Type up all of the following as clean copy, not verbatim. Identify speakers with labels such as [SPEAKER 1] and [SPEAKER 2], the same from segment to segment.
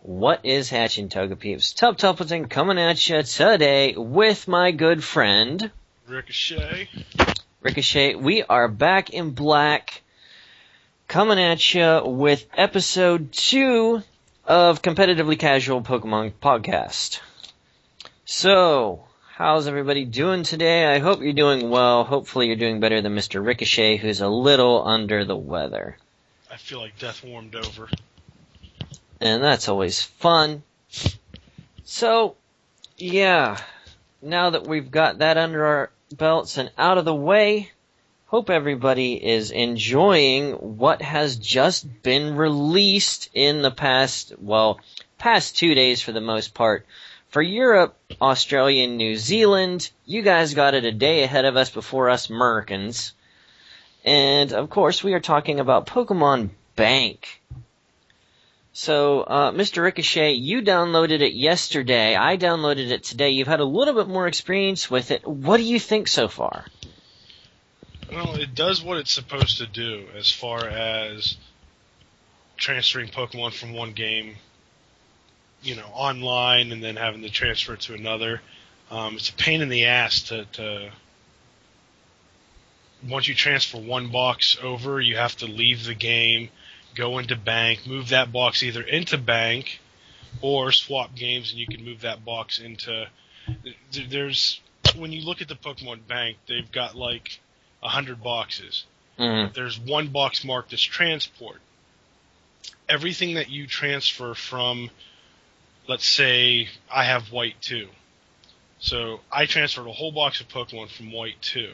[SPEAKER 1] What is hatching, Toga Peeps? Tuppleton coming at you today with my good friend
[SPEAKER 2] Ricochet.
[SPEAKER 1] We are back in black, coming at you with episode 2 of Competitively Casual Pokemon Podcast. So, how's everybody doing today? I hope you're doing well. Hopefully you're doing better than Mr. Ricochet, who's a little under the weather.
[SPEAKER 2] I feel like death warmed over.
[SPEAKER 1] And that's always fun. So, yeah, now that we've got that under our belts and out of the way, hope everybody is enjoying what has just been released in the past 2 days for the most part. For Europe, Australia, and New Zealand, you guys got it a day ahead of us before us Americans. And, of course, we are talking about Pokemon Bank. So, Mr. Ricochet, you downloaded it yesterday. I downloaded it today. You've had a little bit more experience with it. What do you think so far?
[SPEAKER 2] Well, it does what it's supposed to do as far as transferring Pokemon from one game, online and then having to transfer it to another. It's a pain in the ass to once you transfer one box over, you have to leave the game, go into bank, move that box either into bank or swap games and you can move that box into... When you look at the Pokemon Bank, they've got like 100 boxes.
[SPEAKER 1] Mm-hmm.
[SPEAKER 2] There's one box marked as transport. Everything that you transfer from, let's say I have White 2. So I transferred a whole box of Pokemon from White 2.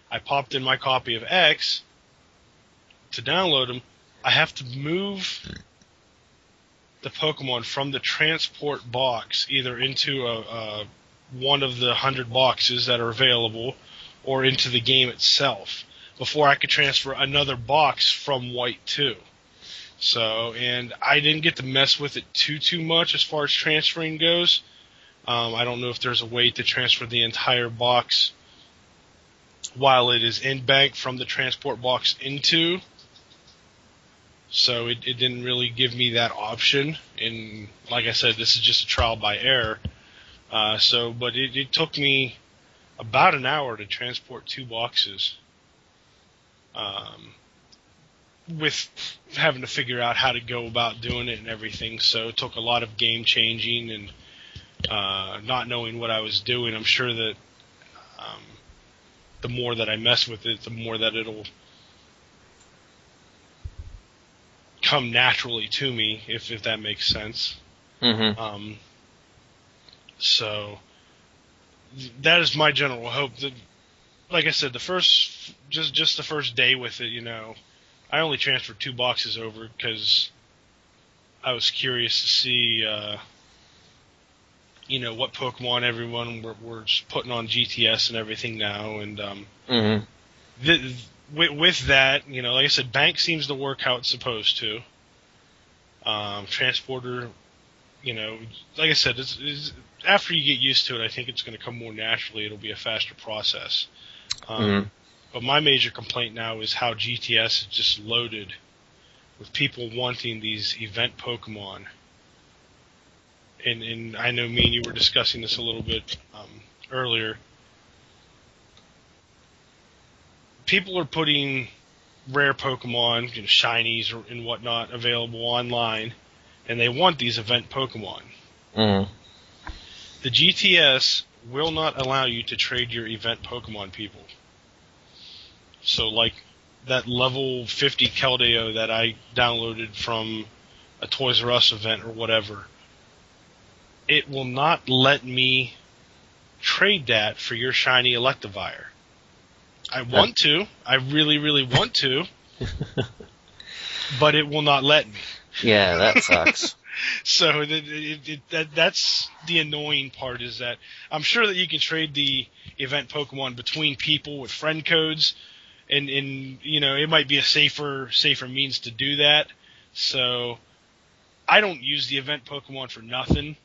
[SPEAKER 2] I popped in my copy of X to download them. I have to move the Pokemon from the transport box either into one of the 100 boxes that are available or into the game itself before I could transfer another box from White 2. So, and I didn't get to mess with it too much as far as transferring goes. I don't know if there's a way to transfer the entire box while it is in bank from the transport box into. So it didn't really give me that option. And like I said, this is just a trial by error. But it took me about an hour to transport 2 boxes. With having to figure out how to go about doing it and everything. So it took a lot of game changing and not knowing what I was doing. I'm sure that the more that I mess with it, the more that it'll come naturally to me, if that makes sense.
[SPEAKER 1] Mm-hmm.
[SPEAKER 2] So that is my general hope. That, like I said, the first day with it, I only transferred 2 boxes over because I was curious to see, what Pokemon everyone were putting on GTS and everything now, and with that, like I said, Bank seems to work how it's supposed to. Transporter, like I said, it's after you get used to it, I think it's going to come more naturally. It'll be a faster process. But my major complaint now is how GTS is just loaded with people wanting these event Pokemon. And I know me and you were discussing this a little bit earlier. People are putting rare Pokemon, shinies and whatnot, available online, and they want these event Pokemon.
[SPEAKER 1] Mm-hmm.
[SPEAKER 2] The GTS will not allow you to trade your event Pokemon, people. So, like that level 50 Keldeo that I downloaded from a Toys R Us event or whatever, it will not let me trade that for your shiny Electivire. I want to. I really, really want to. But it will not let me.
[SPEAKER 1] Yeah, that sucks.
[SPEAKER 2] So that's the annoying part, is that I'm sure that you can trade the event Pokemon between people with friend codes, and it might be a safer means to do that. So I don't use the event Pokemon for nothing.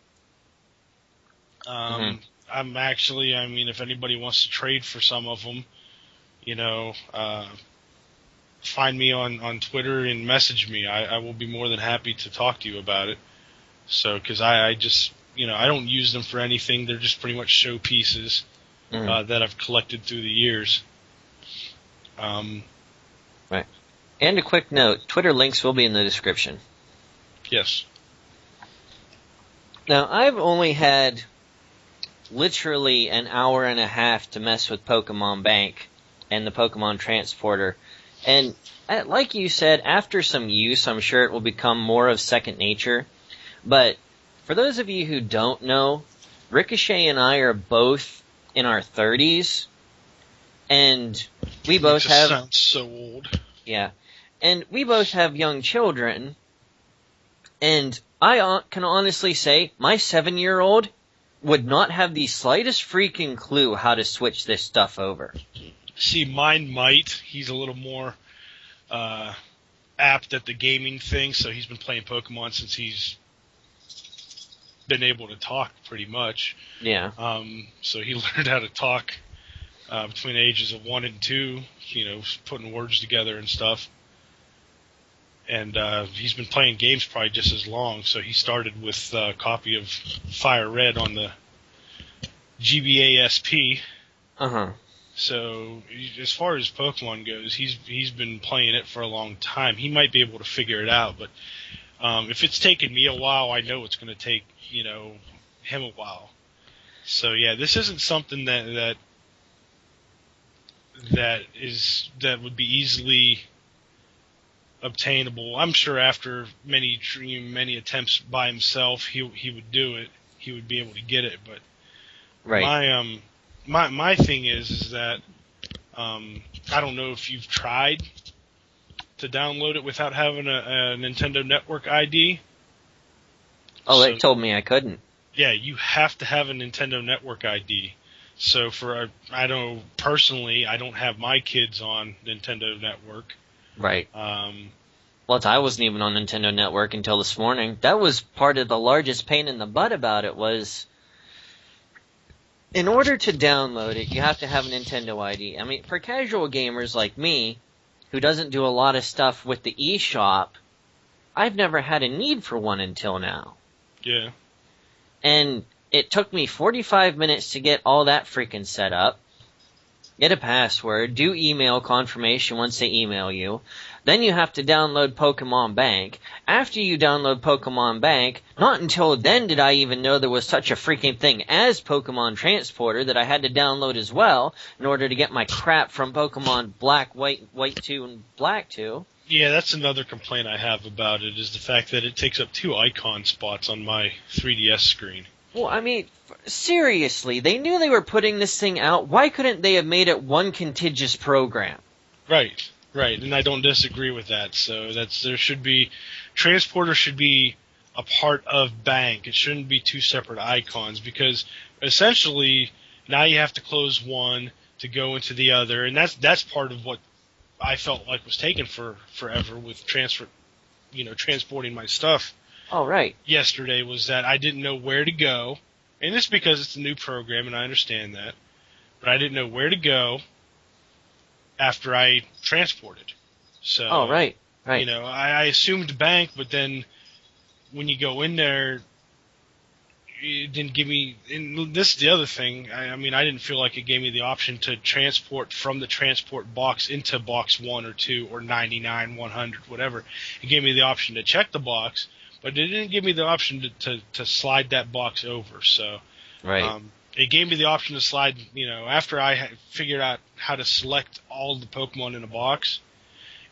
[SPEAKER 2] I'm actually, if anybody wants to trade for some of them, find me on Twitter and message me. I will be more than happy to talk to you about it. So, because I just, I don't use them for anything. They're just pretty much showpieces that I've collected through the years.
[SPEAKER 1] Right. And a quick note, Twitter links will be in the description.
[SPEAKER 2] Yes.
[SPEAKER 1] Now, I've only had literally an hour and a half to mess with Pokemon Bank and the Pokemon Transporter. And like you said, after some use, I'm sure it will become more of second nature. But for those of you who don't know, Ricochet and I are both in our 30s. And we both have...
[SPEAKER 2] sounds so old.
[SPEAKER 1] Yeah. And we both have young children. And I can honestly say, my 7-year-old would not have the slightest freaking clue how to switch this stuff over.
[SPEAKER 2] See, mine might. He's a little more apt at the gaming thing, so he's been playing Pokemon since he's been able to talk, pretty much.
[SPEAKER 1] Yeah.
[SPEAKER 2] So he learned how to talk between the ages of 1 and 2, putting words together and stuff. And he's been playing games probably just as long, so he started with a copy of Fire Red on the GBA SP.
[SPEAKER 1] Uh-huh.
[SPEAKER 2] So as far as Pokemon goes, he's been playing it for a long time. He might be able to figure it out, but if it's taken me a while, I know it's going to take him a while. So yeah, this isn't something that would be easily obtainable. I'm sure after many attempts by himself, he would do it. He would be able to get it. But
[SPEAKER 1] right.
[SPEAKER 2] My thing is that I don't know if you've tried to download it without having a Nintendo Network ID.
[SPEAKER 1] Oh, they told me I couldn't.
[SPEAKER 2] Yeah, you have to have a Nintendo Network ID. So I know personally, I don't have my kids on Nintendo Network.
[SPEAKER 1] Right. Well, I wasn't even on Nintendo Network until this morning. That was part of the largest pain in the butt about it was, in order to download it, you have to have a Nintendo ID. I mean, for casual gamers like me, who doesn't do a lot of stuff with the eShop, I've never had a need for one until now.
[SPEAKER 2] Yeah.
[SPEAKER 1] And it took me 45 minutes to get all that freaking set up. Get a password, do email confirmation once they email you. Then you have to download Pokemon Bank. After you download Pokemon Bank, not until then did I even know there was such a freaking thing as Pokemon Transporter that I had to download as well in order to get my crap from Pokemon Black, White 2, and Black 2.
[SPEAKER 2] Yeah, that's another complaint I have about it, is the fact that it takes up 2 icon spots on my 3DS screen.
[SPEAKER 1] Well, I mean, seriously, they knew they were putting this thing out. Why couldn't they have made it one contiguous program?
[SPEAKER 2] Right, and I don't disagree with that. So Transporter should be a part of Bank. It shouldn't be 2 separate icons, because essentially now you have to close one to go into the other, and that's part of what I felt like was taken forever with transporting my stuff.
[SPEAKER 1] Oh, right.
[SPEAKER 2] Yesterday was that I didn't know where to go, and it's because it's a new program, and I understand that, but I didn't know where to go after I transported. So,
[SPEAKER 1] oh, right.
[SPEAKER 2] I assumed Bank, but then when you go in there, it didn't give me. And this is the other thing. I mean, I didn't feel like it gave me the option to transport from the transport box into box 1 or 2 or 99, 100, whatever. It gave me the option to check the box, but it didn't give me the option to slide that box over. So,
[SPEAKER 1] right.
[SPEAKER 2] It gave me the option to slide, after I had figured out how to select all the Pokemon in a box.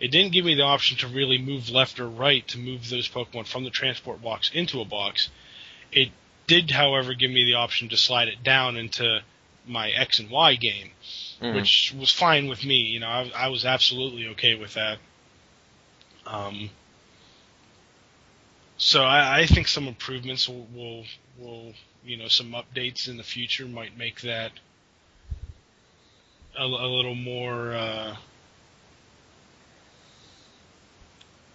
[SPEAKER 2] It didn't give me the option to really move left or right to move those Pokemon from the transport box into a box. It did, however, give me the option to slide it down into my X and Y game, which was fine with me. I was absolutely okay with that. So I think some improvements will some updates in the future might make that a little more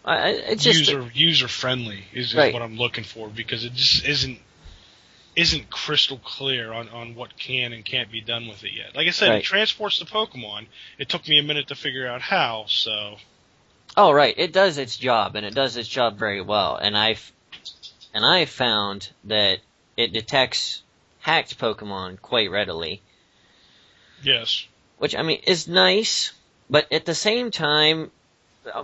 [SPEAKER 1] it's just
[SPEAKER 2] user friendly is
[SPEAKER 1] right.
[SPEAKER 2] what I'm looking for, because it just isn't crystal clear on what can and can't be done with it yet. Like I said,
[SPEAKER 1] right.
[SPEAKER 2] It transports the Pokemon. It took me a minute to figure out how. So.
[SPEAKER 1] Oh, right. It does its job, and it does its job very well. And and I found that it detects hacked Pokemon quite readily.
[SPEAKER 2] Yes.
[SPEAKER 1] Which, I mean, is nice, but at the same time,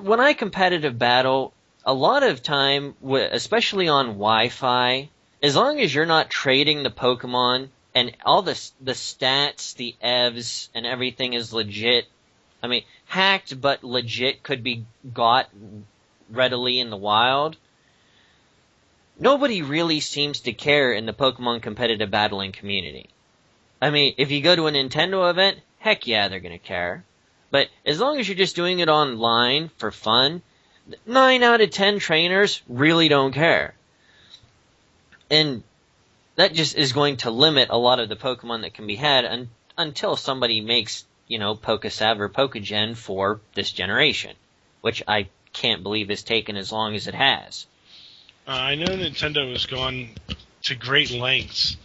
[SPEAKER 1] when I competitive battle, a lot of time, especially on Wi-Fi, as long as you're not trading the Pokemon and all the stats, the EVs, and everything is legit, I mean, hacked but legit could be got readily in the wild, nobody really seems to care in the Pokemon competitive battling community. I mean, if you go to a Nintendo event, heck yeah, they're gonna care. But as long as you're just doing it online for fun, 9 out of 10 trainers really don't care. And that just is going to limit a lot of the Pokemon that can be had until somebody makes, Pokesav or Pokegen for this generation. Which I can't believe has taken as long as it has.
[SPEAKER 2] I know Nintendo has gone to great lengths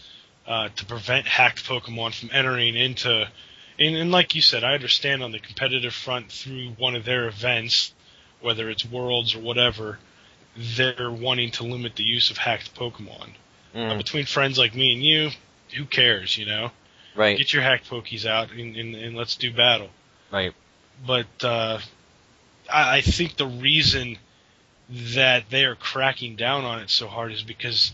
[SPEAKER 2] to prevent hacked Pokemon from entering into... And like you said, I understand on the competitive front through one of their events, whether it's Worlds or whatever, they're wanting to limit the use of hacked Pokemon. Between friends like me and you, who cares,
[SPEAKER 1] Right.
[SPEAKER 2] Get your hacked Pokies out and let's do battle.
[SPEAKER 1] Right.
[SPEAKER 2] But I think the reason that they are cracking down on it so hard is because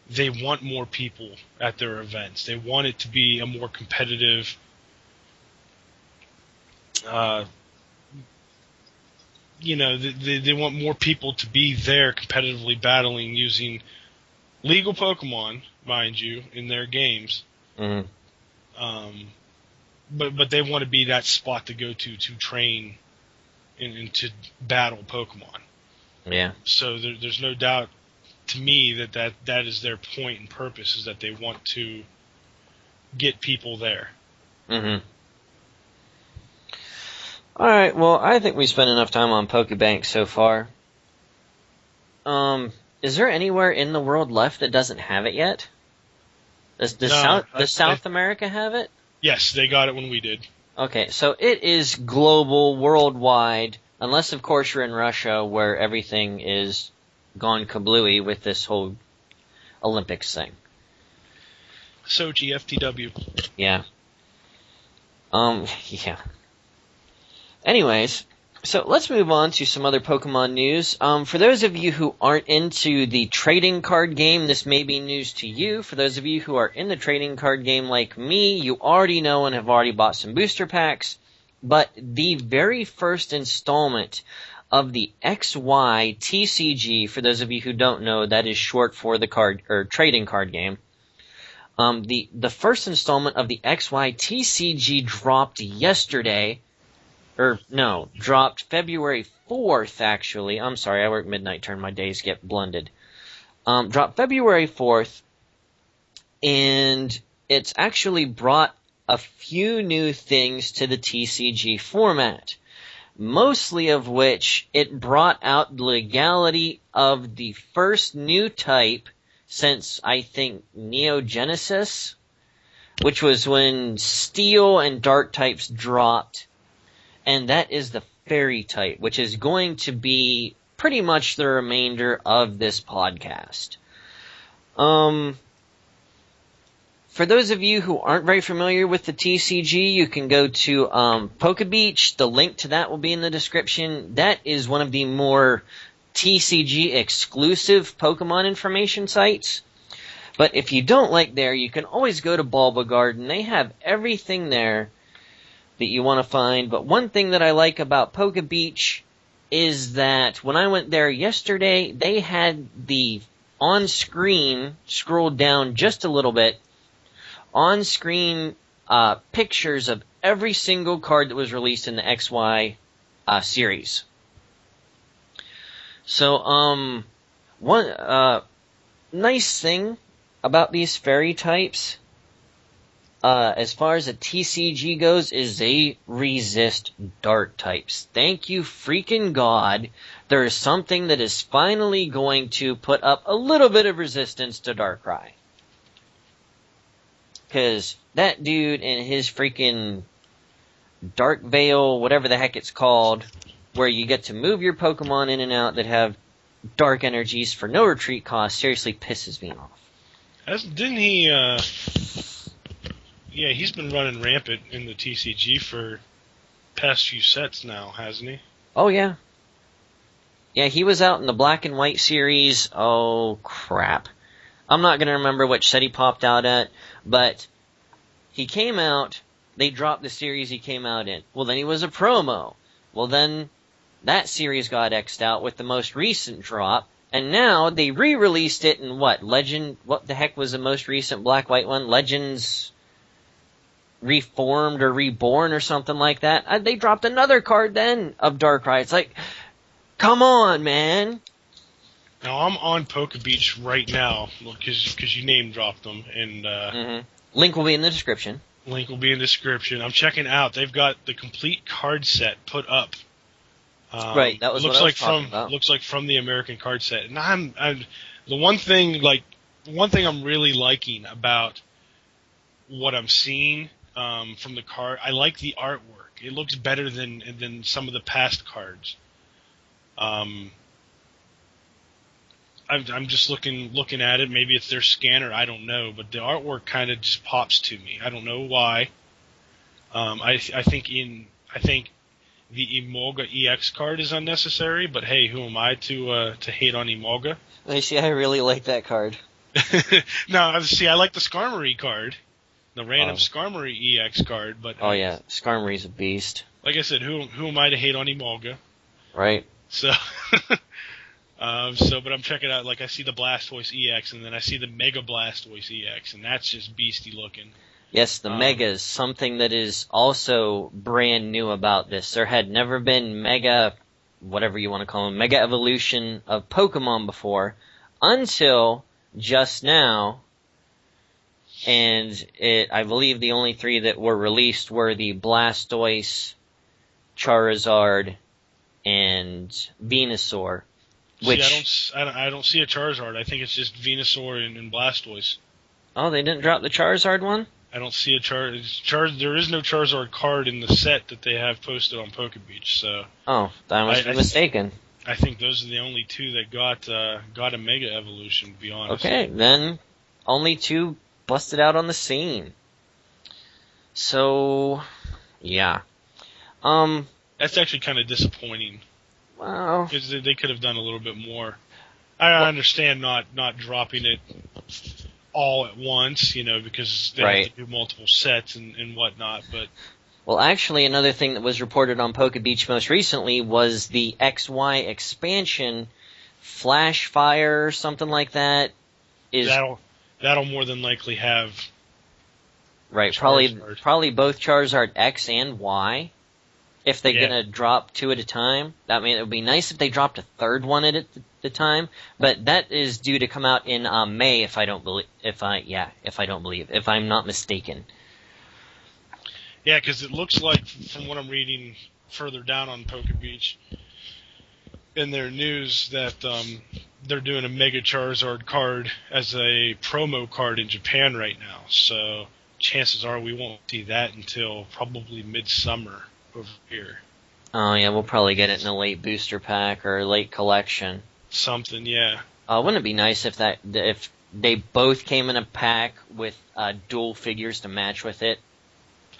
[SPEAKER 2] they want more people at their events. They want it to be a more competitive... they want more people to be there competitively battling using legal Pokemon, mind you, in their games.
[SPEAKER 1] Mm-hmm.
[SPEAKER 2] But they want to be that spot to go to train and to battle Pokemon.
[SPEAKER 1] Yeah.
[SPEAKER 2] So there's no doubt to me that is their point and purpose, is that they want to get people there.
[SPEAKER 1] Mm-hmm. Alright, well, I think we spent enough time on Pokebank so far. Is there anywhere in the world left that doesn't have it yet? Does South America have it?
[SPEAKER 2] Yes, they got it when we did.
[SPEAKER 1] Okay, so it is global, worldwide, unless, of course, you're in Russia, where everything is gone kablooey with this whole Olympics thing.
[SPEAKER 2] Sochi, FTW.
[SPEAKER 1] Yeah. Yeah. Anyways, so let's move on to some other Pokemon news. For those of you who aren't into the trading card game, this may be news to you. For those of you who are in the trading card game like me, you already know and have already bought some booster packs. But the very first installment of the XY TCG, for those of you who don't know, that is short for the trading card game. The first installment of the XY TCG dropped yesterday. Dropped February 4th, actually. I'm sorry, I work midnight turn, my days get blended. Dropped February 4th, and it's actually brought a few new things to the TCG format. Mostly of which it brought out the legality of the first new type since, I think, Neogenesis, which was when Steel and Dark types dropped. And that is the Fairy type, which is going to be pretty much the remainder of this podcast. For those of you who aren't very familiar with the TCG, you can go to PokeBeach. The link to that will be in the description. That is one of the more TCG exclusive Pokemon information sites. But if you don't like there, you can always go to Bulba Garden. They have everything there that you want to find. But one thing that I like about PokeBeach is that when I went there yesterday, they had the on-screen, scrolled down just a little bit, on-screen pictures of every single card that was released in the XY series. So, one nice thing about these fairy types, as far as a TCG goes, is they resist dark types. Thank you freaking God, there is something that is finally going to put up a little bit of resistance to Darkrai. Because that dude and his freaking Dark Veil, whatever the heck it's called, where you get to move your Pokemon in and out that have dark energies for no retreat cost seriously pisses me off.
[SPEAKER 2] Didn't he? Yeah, he's been running rampant in the TCG for past few sets now, hasn't he?
[SPEAKER 1] Oh, yeah. Yeah, he was out in the black and white series. Oh, crap. I'm not going to remember which set he popped out at, but he came out, they dropped the series he came out in. Well, then he was a promo. Well, then that series got X'd out with the most recent drop, and now they re-released it in what the heck was the most recent black-white one? Legends Reformed or Reborn or something like that. They dropped another card then of Darkrai. It's like, come on, man.
[SPEAKER 2] Now, I'm on Poke Beach right now, because you name-dropped them, and
[SPEAKER 1] Link will be in the description.
[SPEAKER 2] Link will be in the description. I'm checking out. They've got the complete card set put up.
[SPEAKER 1] Right, that was what I was talking about.
[SPEAKER 2] Looks like from the American card set. And I'm the one thing I'm really liking about what I'm seeing from the card, I like the artwork. It looks better than some of the past cards. I'm just looking at it. Maybe it's their scanner. I don't know, but the artwork kind of just pops to me. I don't know why. I think the Emolga EX card is unnecessary, but hey, who am I to hate on Emolga?
[SPEAKER 1] See, I really like that card.
[SPEAKER 2] No, see, I like the Skarmory card, the random Skarmory EX card. But
[SPEAKER 1] oh yeah, Skarmory's a beast.
[SPEAKER 2] Like I said, who am I to hate on Emolga?
[SPEAKER 1] Right.
[SPEAKER 2] So. But I'm checking out, like, I see the Blastoise EX, and then I see the Mega Blastoise EX, and that's just beastie looking.
[SPEAKER 1] Yes, the Mega is something that is also brand new about this. There had never been Mega, whatever you want to call them, Mega Evolution of Pokemon before, until just now, and I believe the only 3 that were released were the Blastoise, Charizard, and Venusaur.
[SPEAKER 2] Which I don't see a Charizard. I think it's just Venusaur and Blastoise.
[SPEAKER 1] Oh, they didn't drop the Charizard one?
[SPEAKER 2] I don't see a Charizard. There is no Charizard card in the set that they have posted on Poke Beach. So.
[SPEAKER 1] Oh, I must be mistaken.
[SPEAKER 2] I think those are the only 2 that got a Mega Evolution. To be honest.
[SPEAKER 1] Okay, then only 2 busted out on the scene. So, yeah.
[SPEAKER 2] That's actually kind of disappointing.
[SPEAKER 1] Wow.
[SPEAKER 2] Because they could have done a little bit more. I understand not dropping it all at once, because they have to do multiple sets and whatnot. But
[SPEAKER 1] well, actually, another thing that was reported on Poke Beach most recently was the XY expansion, Flash Fire or something like that.
[SPEAKER 2] That'll more than likely have
[SPEAKER 1] probably both Charizard X and Y. If they're gonna drop 2 at a time, it would be nice if they dropped a 3rd one at the time. But that is due to come out in May, if I'm not mistaken.
[SPEAKER 2] Yeah, because it looks like, from what I'm reading further down on Poke Beach in their news, that they're doing a Mega Charizard card as a promo card in Japan right now. So chances are we won't see that until probably midsummer over here.
[SPEAKER 1] Oh yeah, we'll probably get it in a late booster pack or late collection.
[SPEAKER 2] Something, yeah.
[SPEAKER 1] Wouldn't it be nice if they both came in a pack with dual figures to match with it?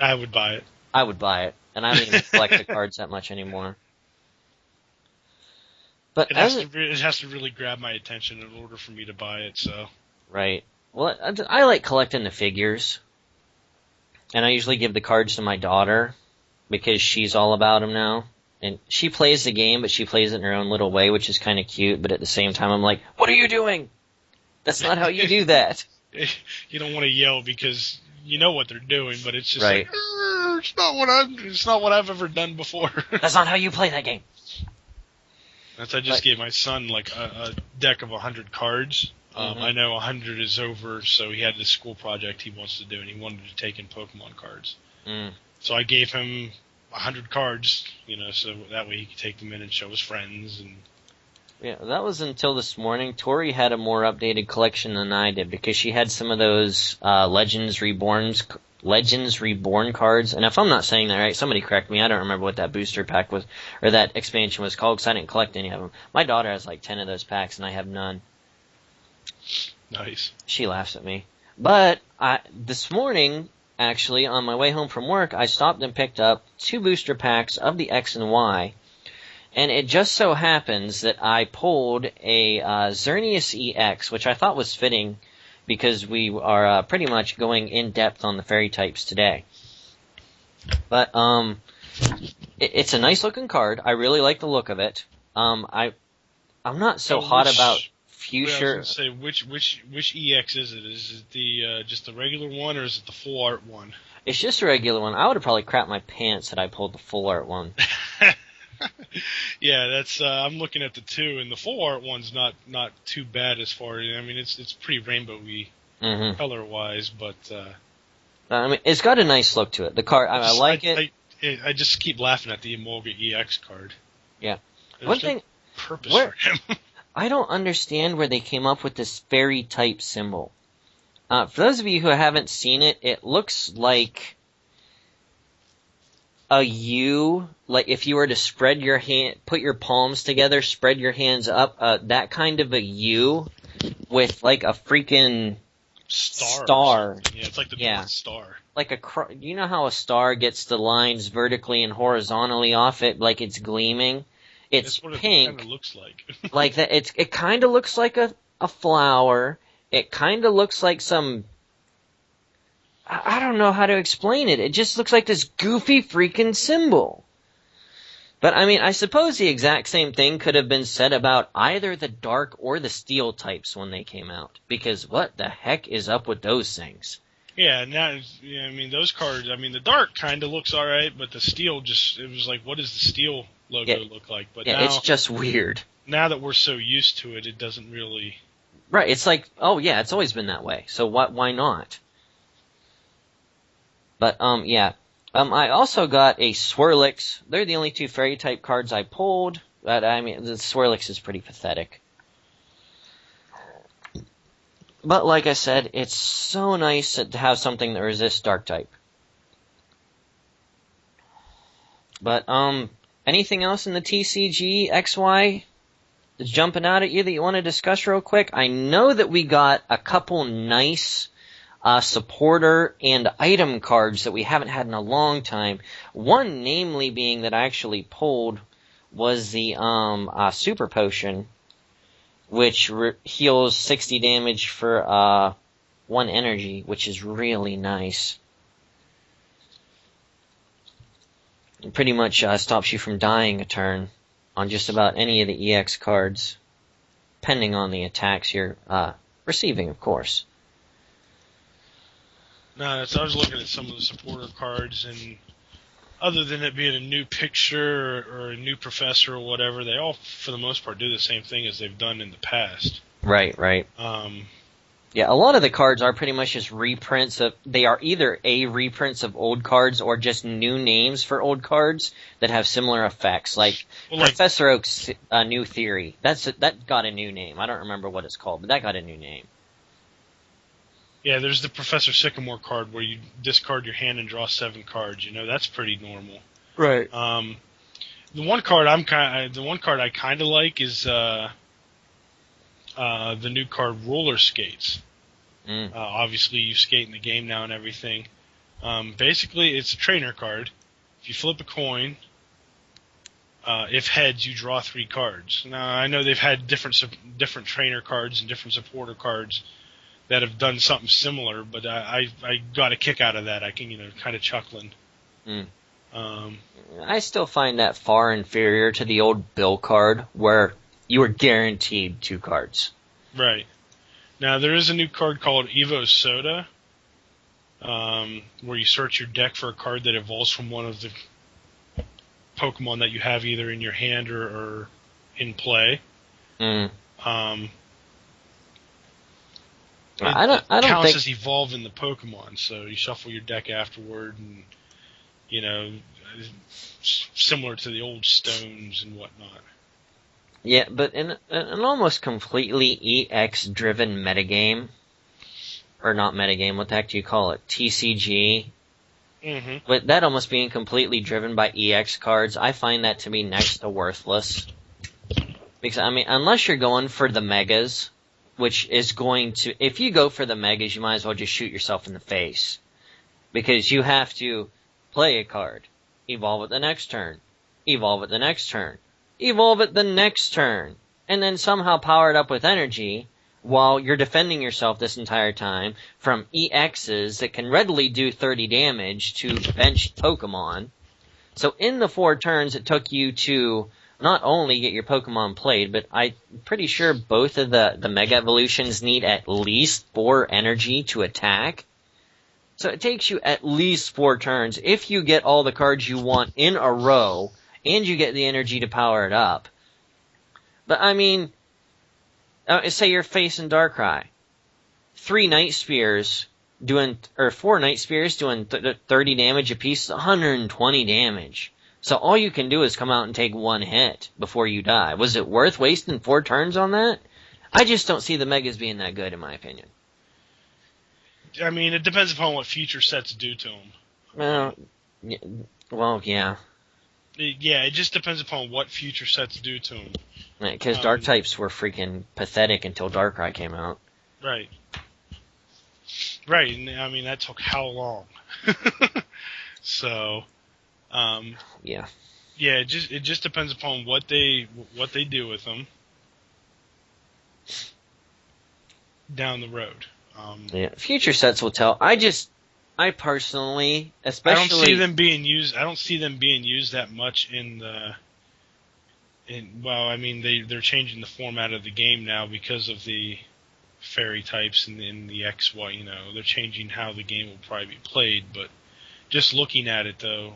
[SPEAKER 2] I would buy it.
[SPEAKER 1] I would buy it, and I don't even collect the cards that much anymore. But
[SPEAKER 2] it has to really grab my attention in order for me to buy it. So.
[SPEAKER 1] Right. Well, I like collecting the figures, and I usually give the cards to my daughter, because she's all about them now. And she plays the game, but she plays it in her own little way, which is kind of cute, but at the same time I'm like, what are you doing? That's not how you do that.
[SPEAKER 2] You don't want to yell because you know what they're doing, but it's just
[SPEAKER 1] right.
[SPEAKER 2] Like, it's not what I've ever done before.
[SPEAKER 1] That's not how you play that game.
[SPEAKER 2] I just gave my son like a deck of 100 cards. I know 100 is over, so he had this school project he wants to do, and he wanted to take in Pokemon cards. So I gave him 100 cards, so that way he could take them in and show his friends. And
[SPEAKER 1] yeah, that was until this morning. Tori had a more updated collection than I did, because she had some of those Legends Reborns Legends Reborn cards. And if I'm not saying that right, somebody correct me. I don't remember what that booster pack was, or that expansion was called, because I didn't collect any of them. My daughter has like 10 of those packs, and I have none.
[SPEAKER 2] Nice.
[SPEAKER 1] She laughs at me. But this morning, actually, on my way home from work, I stopped and picked up 2 booster packs of the X and Y. And it just so happens that I pulled a Xerneas EX, which I thought was fitting because we are pretty much going in depth on the fairy types today. But it's a nice looking card. I really like the look of it. I'm not so hot about future.
[SPEAKER 2] I was gonna say which EX is it? Is it the just the regular one, or is it the full art one?
[SPEAKER 1] It's just a regular one. I would have probably crapped my pants had I pulled the full art one.
[SPEAKER 2] Yeah, that's. I'm looking at the 2, and the full art one's not too bad as far as. I mean, it's pretty rainbowy color wise, but.
[SPEAKER 1] I mean, it's got a nice look to it. The card, I like it.
[SPEAKER 2] I just keep laughing at the Emolga EX card.
[SPEAKER 1] Yeah.
[SPEAKER 2] There's
[SPEAKER 1] One thing.
[SPEAKER 2] Purpose for him.
[SPEAKER 1] I don't understand where they came up with this fairy type symbol. For those of you who haven't seen it, it looks like a U, like if you were to spread your hand, put your palms together, spread your hands up, that kind of a U with like a freaking star.
[SPEAKER 2] Yeah, it's like the North Star.
[SPEAKER 1] Like you know how a star gets the lines vertically and horizontally off it, like it's gleaming? It's
[SPEAKER 2] That's what
[SPEAKER 1] pink.
[SPEAKER 2] It kind of looks like.
[SPEAKER 1] Like that. It kind of looks like a flower. It kind of looks like some. I don't know how to explain it. It just looks like this goofy freaking symbol. But, I mean, I suppose the exact same thing could have been said about either the dark or the steel types when they came out. Because what the heck is up with those things?
[SPEAKER 2] Yeah, I mean, those cards, I mean, the dark kind of looks alright, but the steel it was like, what does the steel logo look like? But
[SPEAKER 1] yeah,
[SPEAKER 2] now,
[SPEAKER 1] it's just weird.
[SPEAKER 2] Now that we're so used to it, it doesn't really...
[SPEAKER 1] Right, it's like, oh yeah, it's always been that way. So why not? But, yeah. I also got a Swirlix. They're the only 2 fairy type cards I pulled. But, I mean, the Swirlix is pretty pathetic. But, like I said, it's so nice to have something that resists dark type. But, anything else in the TCG XY that's jumping out at you that you want to discuss real quick? I know that we got a couple nice supporter and item cards that we haven't had in a long time. One, namely, being that I actually pulled was the Super Potion, which heals 60 damage for 1 energy, which is really nice. It pretty much stops you from dying a turn on just about any of the EX cards, depending on the attacks you're receiving, of course.
[SPEAKER 2] No, so I was looking at some of the supporter cards, and other than it being a new picture or a new professor or whatever, they all, for the most part, do the same thing as they've done in the past.
[SPEAKER 1] Right. Yeah, a lot of the cards are pretty much just reprints of... They are either reprints of old cards or just new names for old cards that have similar effects. Like Professor Oak's New Theory. That got a new name. I don't remember what it's called, but that got a new name.
[SPEAKER 2] Yeah, there's the Professor Sycamore card where you discard your hand and draw 7 cards. You know, that's pretty normal.
[SPEAKER 1] Right.
[SPEAKER 2] The one card I kind of like is the new card Roller Skates. Obviously, you skate in the game now and everything. Basically, it's a trainer card. If you flip a coin, if heads, you draw 3 cards. Now, I know they've had different trainer cards and different supporter cards that have done something similar, but I got a kick out of that. I can, kind of chuckling.
[SPEAKER 1] I still find that far inferior to the old Bill card, where you were guaranteed 2 cards.
[SPEAKER 2] Right. Now, there is a new card called Evo Soda, where you search your deck for a card that evolves from one of the Pokemon that you have either in your hand or in play. It counts as evolving the Pokemon, so you shuffle your deck afterward, and similar to the old Stones and whatnot.
[SPEAKER 1] Yeah, but in an almost completely EX-driven metagame, or not metagame, what the heck do you call it? TCG.
[SPEAKER 2] Mm-hmm.
[SPEAKER 1] But that almost being completely driven by EX cards, I find that to be next to worthless. Because, I mean, unless you're going for the megas, which is going to... If you go for the megas, you might as well just shoot yourself in the face. Because you have to play a card, evolve it the next turn, evolve it the next turn, evolve it the next turn, and then somehow power it up with energy while you're defending yourself this entire time from EXs that can readily do 30 damage to benched Pokemon. So in the 4 turns it took you to not only get your Pokemon played, but I'm pretty sure both of the Mega Evolutions need at least 4 energy to attack. So it takes you at least 4 turns if you get all the cards you want in a row, and you get the energy to power it up. But I mean, say you're facing Darkrai. 4 Night Spears doing 30 damage apiece, 120 damage. So all you can do is come out and take 1 hit before you die. Was it worth wasting 4 turns on that? I just don't see the Megas being that good, in my opinion.
[SPEAKER 2] I mean, it depends upon what future sets do to them.
[SPEAKER 1] Yeah.
[SPEAKER 2] Yeah, it just depends upon what future sets do to them.
[SPEAKER 1] Because Dark types were freaking pathetic until Darkrai came out.
[SPEAKER 2] Right. Right, and I mean, that took how long? So,
[SPEAKER 1] yeah.
[SPEAKER 2] Yeah, it just depends upon what they do with them down the road.
[SPEAKER 1] Yeah, future sets will tell. I personally, especially,
[SPEAKER 2] I don't see them being used. I don't see them being used that much well, I mean, they're changing the format of the game now because of the fairy types and the XY. You know, they're changing how the game will probably be played. But just looking at it, though,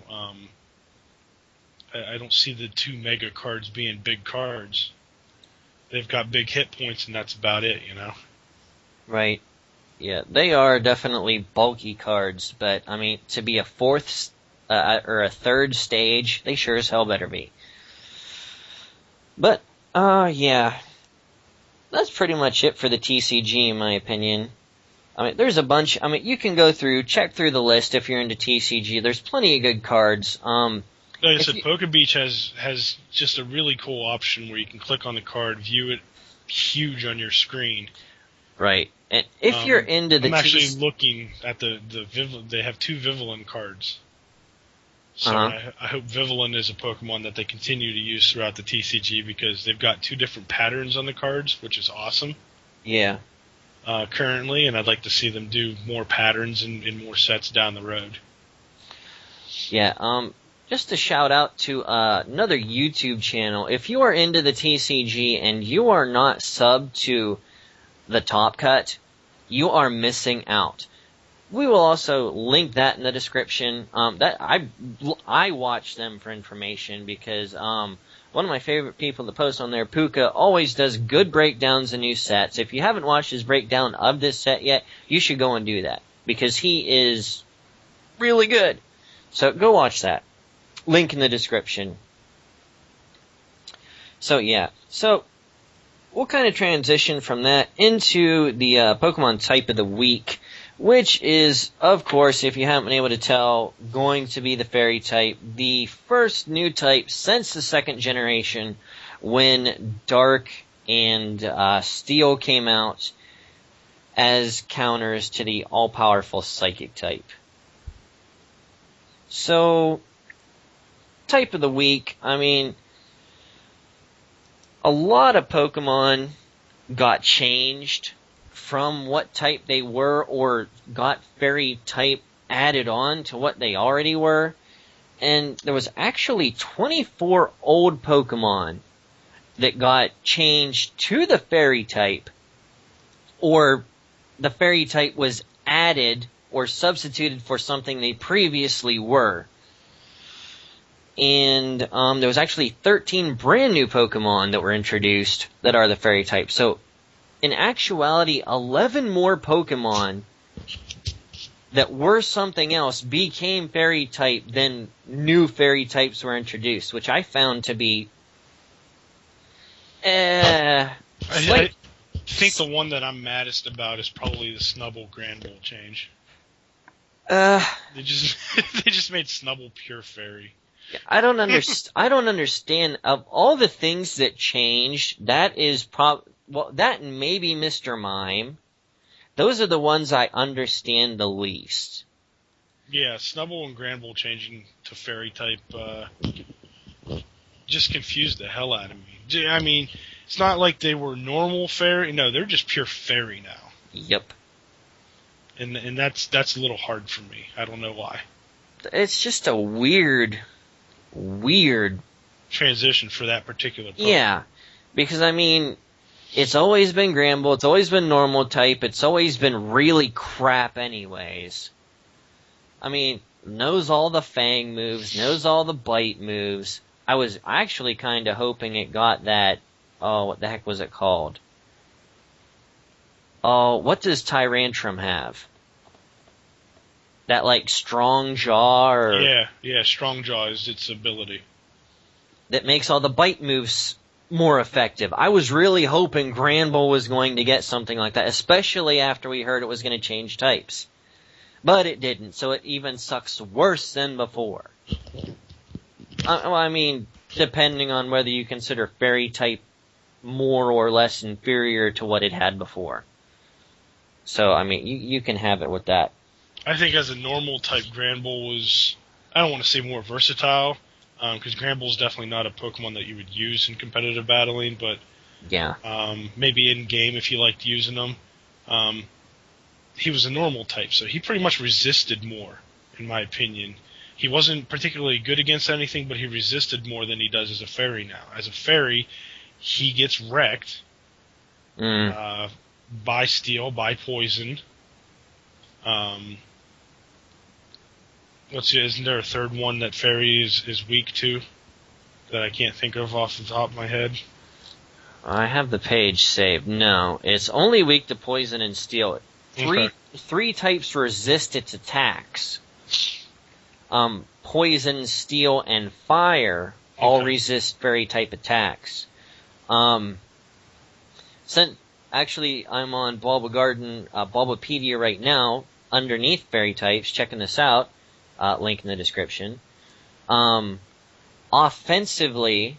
[SPEAKER 2] I don't see the 2 mega cards being big cards. They've got big hit points, and that's about it. You know.
[SPEAKER 1] Right. Yeah, they are definitely bulky cards, but, I mean, to be a 4th or a 3rd stage, they sure as hell better be. But, yeah. That's pretty much it for the TCG, in my opinion. I mean, there's a bunch. I mean, you can go through, check through the list if you're into TCG. There's plenty of good cards.
[SPEAKER 2] Like I said, PokeBeach has just a really cool option where you can click on the card, view it huge on your screen.
[SPEAKER 1] Right. And if you're into the
[SPEAKER 2] I'm actually looking at the they have 2 Vivillon cards. So I hope Vivillon is a Pokemon that they continue to use throughout the TCG because they've got 2 different patterns on the cards, which is awesome.
[SPEAKER 1] Yeah.
[SPEAKER 2] Currently, and I'd like to see them do more patterns in more sets down the road.
[SPEAKER 1] Yeah, just a shout out to another YouTube channel. If you are into the TCG and you are not subbed to the Top Cut, you are missing out. We will also link that in the description. That I watch them for information because one of my favorite people to post on there, Puka, always does good breakdowns of new sets. If you haven't watched his breakdown of this set yet, you should go and do that because he is really good. So go watch that. Link in the description. So yeah. So we'll kind of transition from that into the Pokemon type of the week, which is, of course, if you haven't been able to tell, going to be the Fairy type, the first new type since the 2nd generation when Dark and Steel came out as counters to the all-powerful Psychic type. So, type of the week, I mean, a lot of Pokemon got changed from what type they were or got fairy type added on to what they already were. And there was actually 24 old Pokemon that got changed to the fairy type, or the fairy type was added or substituted for something they previously were. And there was actually 13 brand new Pokemon that were introduced that are the fairy type. So, in actuality, 11 more Pokemon that were something else became fairy type than new fairy types were introduced, which I found to be
[SPEAKER 2] think the one that I'm maddest about is probably the Snubbull Granbull change.
[SPEAKER 1] Uh,
[SPEAKER 2] They just made Snubbull pure fairy.
[SPEAKER 1] I don't understand. Of all the things that changed, that is that and maybe Mr. Mime. Those are the ones I understand the least.
[SPEAKER 2] Yeah, Snubbull and Granbull changing to fairy type just confused the hell out of me. I mean, it's not like they were normal fairy. No, they're just pure fairy now.
[SPEAKER 1] Yep.
[SPEAKER 2] And that's a little hard for me. I don't know why.
[SPEAKER 1] It's just a weird
[SPEAKER 2] transition for that particular Pokemon.
[SPEAKER 1] Yeah, because I mean, it's always been Granbull, it's always been normal type, it's always been really crap anyways. I mean, knows all the Fang moves, knows all the Bite moves. I was actually kind of hoping it got that, what the heck was it called? Oh, what does Tyrantrum have? That, like, Strong Jaw or...
[SPEAKER 2] Yeah, Strong Jaw is its ability.
[SPEAKER 1] That makes all the Bite moves more effective. I was really hoping Granbull was going to get something like that, especially after we heard it was going to change types. But it didn't, so it even sucks worse than before. I mean, depending on whether you consider Fairy type more or less inferior to what it had before. So, I mean, you can have it with that.
[SPEAKER 2] I think as a normal type, Granbull was, I don't want to say more versatile, because Granbull is definitely not a Pokemon that you would use in competitive battling, but
[SPEAKER 1] yeah,
[SPEAKER 2] maybe in game if you liked using them. He was a normal type, so he pretty much resisted more, in my opinion. He wasn't particularly good against anything, but he resisted more than he does as a fairy now. As a fairy, he gets wrecked by steel, by poison. Isn't there a third one that fairy is weak to that I can't think of off the top of my head?
[SPEAKER 1] I have the page saved. No, it's only weak to poison and steel. Three types resist its attacks. Poison, steel, and fire all resist fairy type attacks. Actually, I'm on Bulbapedia right now, underneath fairy types, checking this out. Link in the description. Offensively,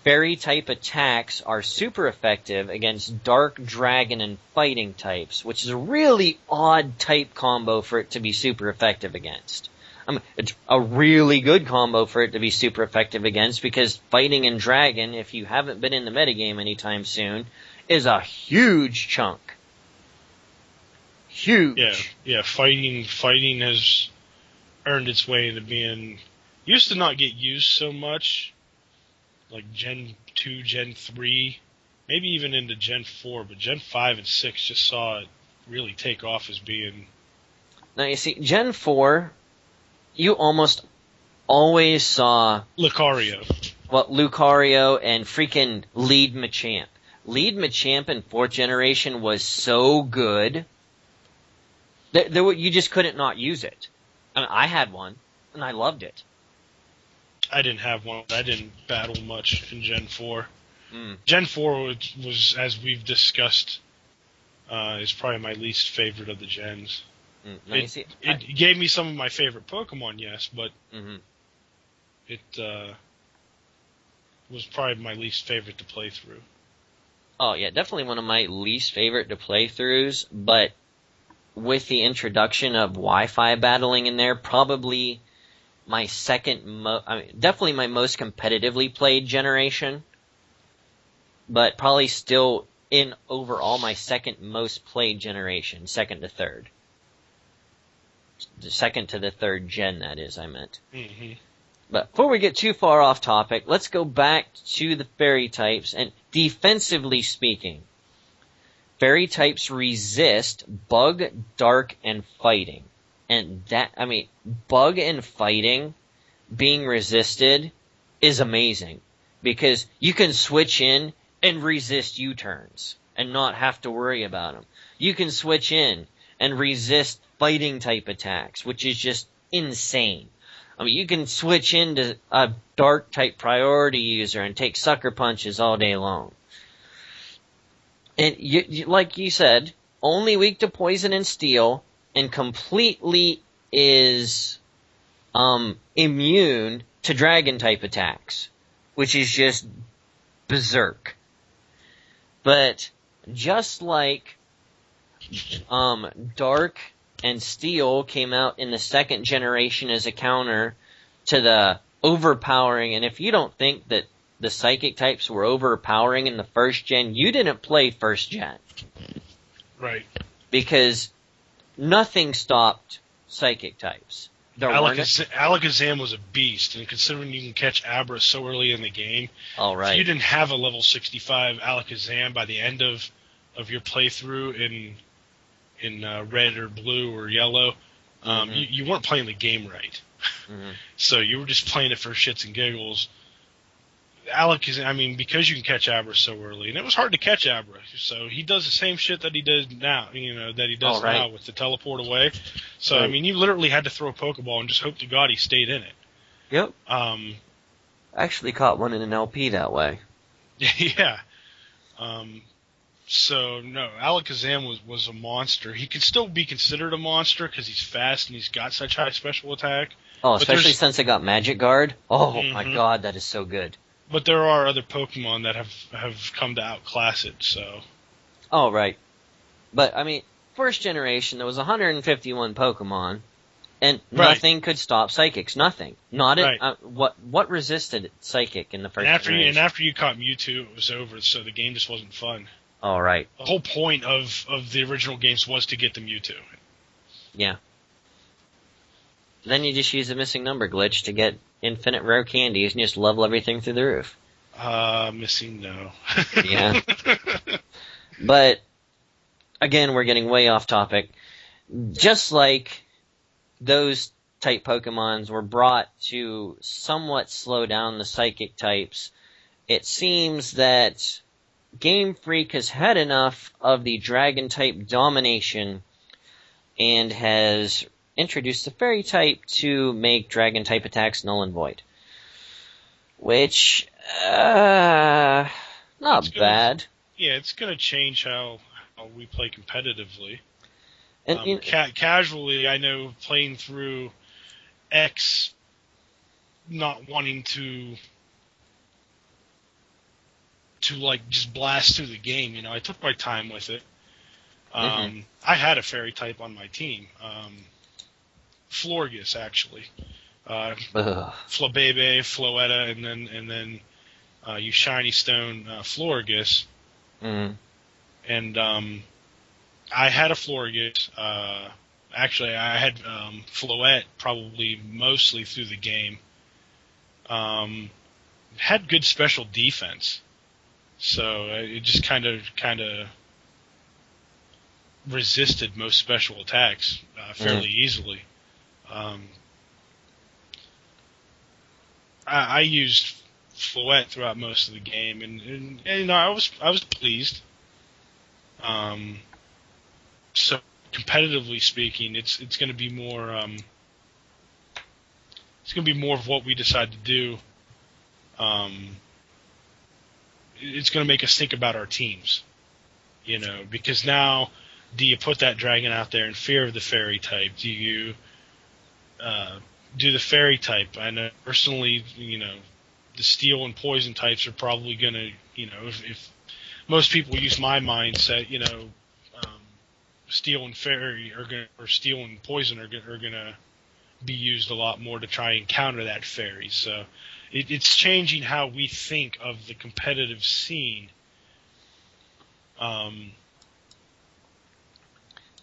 [SPEAKER 1] fairy type attacks are super effective against dark, dragon, and fighting types, which is a really odd type combo for it to be super effective against. I mean, it's a really good combo for it to be super effective against, because fighting and dragon, if you haven't been in the metagame anytime soon, is a huge chunk. Huge.
[SPEAKER 2] Yeah, fighting has earned its way into being, used to not get used so much, like Gen 2, Gen 3, maybe even into Gen 4, but Gen 5 and 6 just saw it really take off as being...
[SPEAKER 1] Now you see, Gen 4, you almost always saw...
[SPEAKER 2] Lucario.
[SPEAKER 1] Well, Lucario and freaking Lead Machamp. Lead Machamp in 4th generation was so good that you just couldn't not use it. I mean, I had one, and I loved it.
[SPEAKER 2] I didn't have one. I didn't battle much in Gen 4. Gen 4 was, as we've discussed, is probably my least favorite of the gens. It gave me some of my favorite Pokemon, yes, but it was probably my least favorite to play through.
[SPEAKER 1] Oh, yeah, definitely one of my least favorite to play throughs, but with the introduction of Wi-Fi battling in there, probably my definitely my most competitively played generation, but probably still in overall my second most played generation, second to third. The second to the third gen, that is, I meant. But before we get too far off topic, let's go back to the fairy types, and defensively speaking, fairy types resist bug, dark, and fighting. And bug and fighting being resisted is amazing, because you can switch in and resist U-turns and not have to worry about them. You can switch in and resist fighting type attacks, which is just insane. I mean, you can switch into a dark type priority user and take sucker punches all day long. And like you said, only weak to poison and steel, and completely is immune to dragon-type attacks, which is just berserk. But just like Dark and Steel came out in the second generation as a counter to the overpowering, and if you don't think that the psychic types were overpowering in the first gen, you didn't play first gen.
[SPEAKER 2] Right.
[SPEAKER 1] Because nothing stopped psychic types.
[SPEAKER 2] Alakazam was a beast, and considering you can catch Abra so early in the game, if you didn't have a level 65 Alakazam by the end of your playthrough in red or blue or yellow, you weren't playing the game right. Mm-hmm. So you were just playing it for shits and giggles. Alakazam, because you can catch Abra so early, and it was hard to catch Abra, so he does the same shit that he does now, now with the teleport away. So, right. You literally had to throw a Pokeball and just hope to God he stayed in it.
[SPEAKER 1] Yep. I actually caught one in an LP that way.
[SPEAKER 2] Yeah. So, no, Alakazam was a monster. He could still be considered a monster because he's fast and he's got such high special attack.
[SPEAKER 1] Oh, especially since it got Magic Guard. Oh, my God, that is so good.
[SPEAKER 2] But there are other Pokemon that have come to outclass it, so...
[SPEAKER 1] Oh, right. But, first generation, there was 151 Pokemon, and nothing could stop Psychics. Nothing. What resisted Psychic in the first generation?
[SPEAKER 2] And after you caught Mewtwo, it was over, so the game just wasn't fun.
[SPEAKER 1] Oh, right.
[SPEAKER 2] The whole point of the original games was to get the Mewtwo.
[SPEAKER 1] Yeah. Then you just use the missing number glitch to get infinite rare candies and just level everything through the roof.
[SPEAKER 2] Missing no.
[SPEAKER 1] Yeah. But, again, we're getting way off topic. Just like those type Pokemons were brought to somewhat slow down the psychic types, it seems that Game Freak has had enough of the dragon type domination and has introduced the fairy type to make dragon type attacks null and void. Which, not bad.
[SPEAKER 2] Yeah, it's going to change how we play competitively.
[SPEAKER 1] And,
[SPEAKER 2] casually, I know playing through X, not wanting to just blast through the game. I took my time with it. I had a fairy type on my team. Florges, actually. Flabebe, Floetta, and then you Shiny Stone Florges.
[SPEAKER 1] Mm-hmm.
[SPEAKER 2] And I had a Florges. Actually, I had Floette probably mostly through the game. Had good special defense. So it just kind of resisted most special attacks fairly easily. I used Floette throughout most of the game, and I was pleased. So competitively speaking, it's going to be more of what we decide to do. It's going to make us think about our teams, because now, do you put that dragon out there in fear of the fairy type? Do you do the fairy type? I know personally, the steel and poison types are probably going to, if most people use my mindset, steel and fairy or steel and poison are going to be used a lot more to try and counter that fairy. So it's changing how we think of the competitive scene.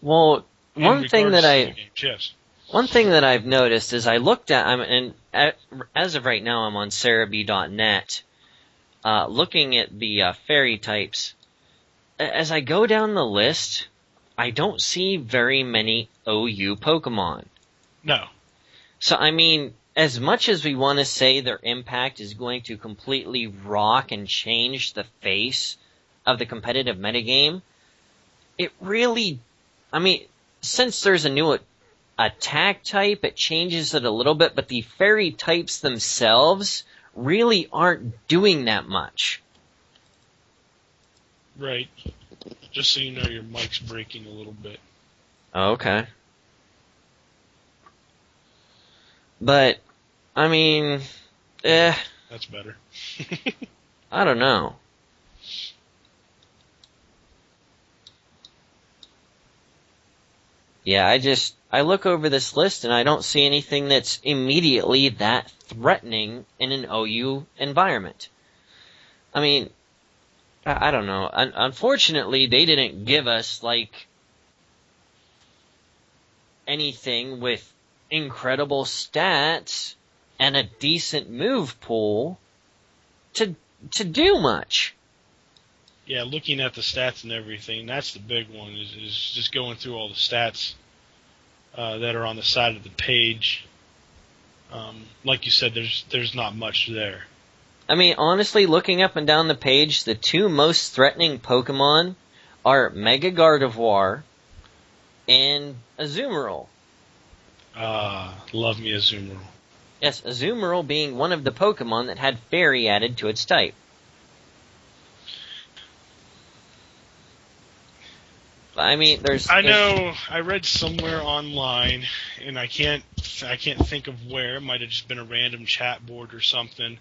[SPEAKER 1] Well, one thing that I've noticed is I looked at, as of right now, I'm on Cerebi.net, looking at the fairy types. As I go down the list, I don't see very many OU Pokemon.
[SPEAKER 2] No.
[SPEAKER 1] So, as much as we want to say their impact is going to completely rock and change the face of the competitive metagame, it really, since there's a new attack type, it changes it a little bit, but the fairy types themselves really aren't doing that much.
[SPEAKER 2] Right. Just so you know, your mic's breaking a little bit.
[SPEAKER 1] Okay. But, I mean,
[SPEAKER 2] That's better.
[SPEAKER 1] I don't know. Yeah, I look over this list and I don't see anything that's immediately that threatening in an OU environment. I mean, I don't know. Unfortunately, they didn't give us, like, anything with incredible stats and a decent move pool to do much.
[SPEAKER 2] Yeah, looking at the stats and everything, that's the big one, is just going through all the stats that are on the side of the page. Like you said, there's not much there.
[SPEAKER 1] I mean, honestly, looking up and down the page, the two most threatening Pokemon are Mega Gardevoir and Azumarill.
[SPEAKER 2] Love me Azumarill.
[SPEAKER 1] Yes, Azumarill being one of the Pokemon that had Fairy added to its type. I mean,
[SPEAKER 2] I read somewhere online, and I can't think of where. It might have just been a random chat board or something.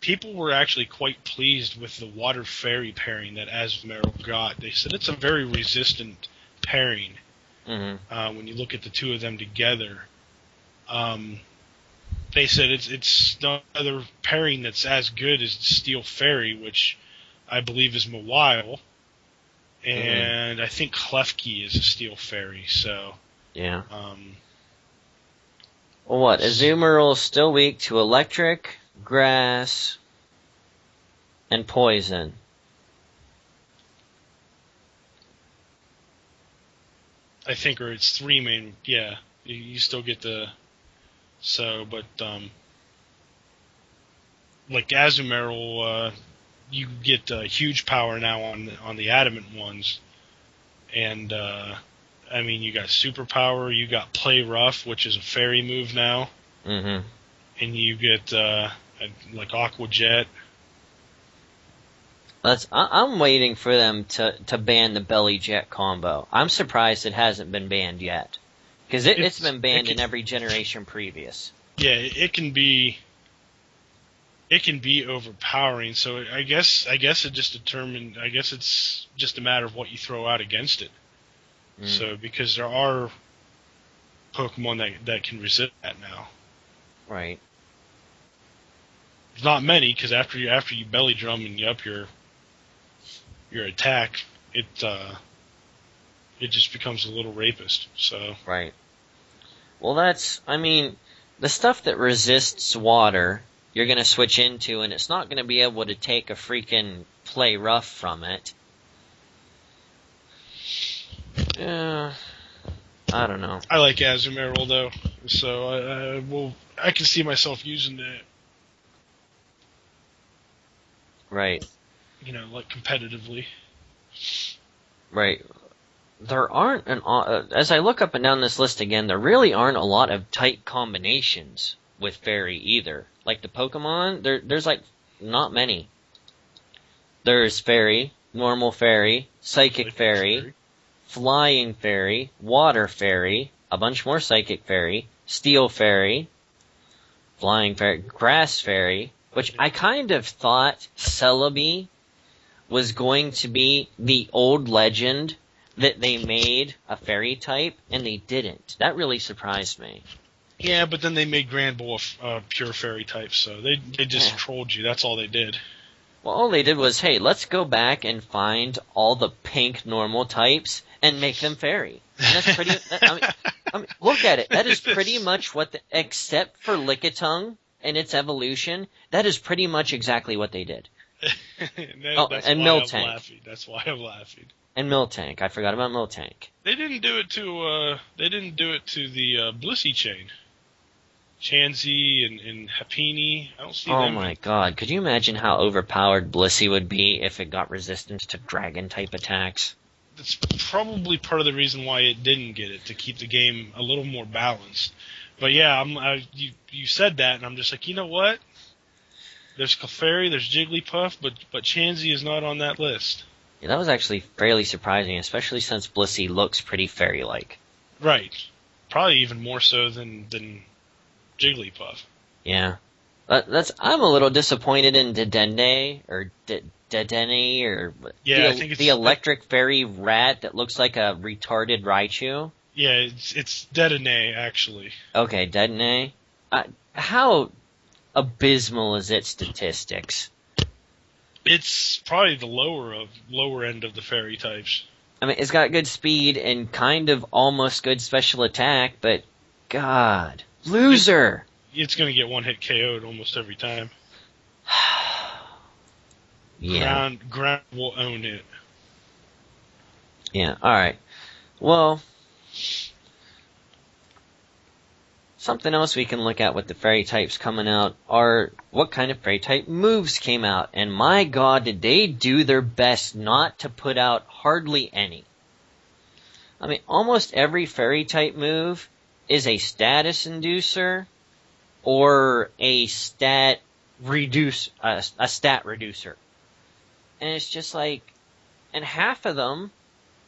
[SPEAKER 2] People were actually quite pleased with the Water Fairy pairing that Azumarill got. They said it's a very resistant pairing.
[SPEAKER 1] Mm-hmm.
[SPEAKER 2] When you look at the two of them together, they said it's no other pairing that's as good as Steel Fairy, which I believe is Mawile. And I think Klefki is a Steel Fairy, so...
[SPEAKER 1] Yeah. Well, what? Azumarill's still weak to Electric, Grass, and Poison.
[SPEAKER 2] I think, or it's three main... Yeah, you still get the... So, but... like Azumarill... you get huge power now on the adamant ones, and I mean you got superpower, you got play rough, which is a fairy move now, and you get like Aqua Jet.
[SPEAKER 1] I'm waiting for them to ban the Belly Jet combo. I'm surprised it hasn't been banned yet, because it's been banned in every generation previous.
[SPEAKER 2] Yeah, it can be overpowering. So I guess it just determined. I guess it's just a matter of what you throw out against it. So because there are Pokemon that can resist that now.
[SPEAKER 1] Right.
[SPEAKER 2] There's not many, because after you belly drum and you up your attack, it just becomes a little rapist. So.
[SPEAKER 1] Right. Well, I mean, the stuff that resists water, you're going to switch into, and it's not going to be able to take a freaking play rough from it. Yeah, I don't know.
[SPEAKER 2] I like Azumarill, though, so I can see myself using it.
[SPEAKER 1] Right.
[SPEAKER 2] You know, like competitively.
[SPEAKER 1] Right. There aren't as I look up and down this list again, there really aren't a lot of tight combinations with Fairy either. Like the Pokemon, there's like not many. There's Fairy, Normal Fairy, Psychic Fairy, Flying Fairy, Water Fairy, a bunch more Psychic Fairy, Steel Fairy, Flying Fairy, Grass Fairy, which I kind of thought Celebi was going to be the old legend that they made a fairy type, and they didn't. That really surprised me.
[SPEAKER 2] Yeah, but then they made Grand Bull a pure fairy type, so they just trolled you. That's all they did.
[SPEAKER 1] Well, all they did was, hey, let's go back and find all the pink normal types and make them fairy. And that's pretty... I mean, look at it. That is pretty much what... except for Lickitung and its evolution, that is pretty much exactly what they did. And Miltank.
[SPEAKER 2] That's why I'm laughing.
[SPEAKER 1] And Miltank. I forgot about Miltank.
[SPEAKER 2] They didn't do it to the Blissey chain. Chansey and Happiny. I don't see them.
[SPEAKER 1] Oh my god. Could you imagine how overpowered Blissey would be if it got resistance to dragon-type attacks?
[SPEAKER 2] That's probably part of the reason why it didn't get it, to keep the game a little more balanced. But yeah, you said that, and I'm just like, you know what? There's Clefairy, there's Jigglypuff, but Chansey is not on that list.
[SPEAKER 1] Yeah, that was actually fairly surprising, especially since Blissey looks pretty fairy-like.
[SPEAKER 2] Right. Probably even more so than Jigglypuff.
[SPEAKER 1] Yeah. I'm a little disappointed in Dedenne, or Dedenne, or
[SPEAKER 2] I think it's
[SPEAKER 1] the electric fairy rat that looks like a retarded Raichu.
[SPEAKER 2] Yeah, it's Dedenne, actually.
[SPEAKER 1] Okay, Dedenne. How abysmal is its statistics?
[SPEAKER 2] It's probably the lower end of the fairy types.
[SPEAKER 1] I mean, it's got good speed and kind of almost good special attack, but God, loser.
[SPEAKER 2] It's going to get one-hit KO'd almost every time.
[SPEAKER 1] Yeah.
[SPEAKER 2] Ground will own it.
[SPEAKER 1] Yeah, alright. Well, something else we can look at with the fairy types coming out are what kind of fairy type moves came out. And my God, did they do their best not to put out hardly any. I mean, almost every fairy type move is a status inducer or a stat reducer. And it's just like, and half of them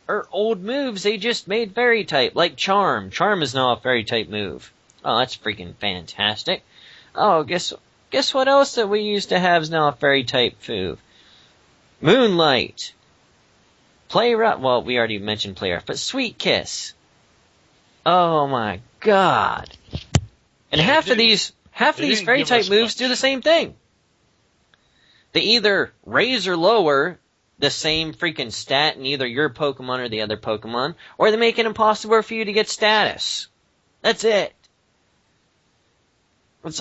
[SPEAKER 1] are old moves they just made fairy type, like Charm. Charm is now a fairy type move. Oh, that's freaking fantastic. Oh, guess what else that we used to have is now a fairy type move? Moonlight. Play Rough. Well, we already mentioned Play Rough, but Sweet Kiss. Oh my God. And half of these fairy type moves do the same thing. They either raise or lower the same freaking stat in either your Pokemon or the other Pokemon, or they make it impossible for you to get status. That's it.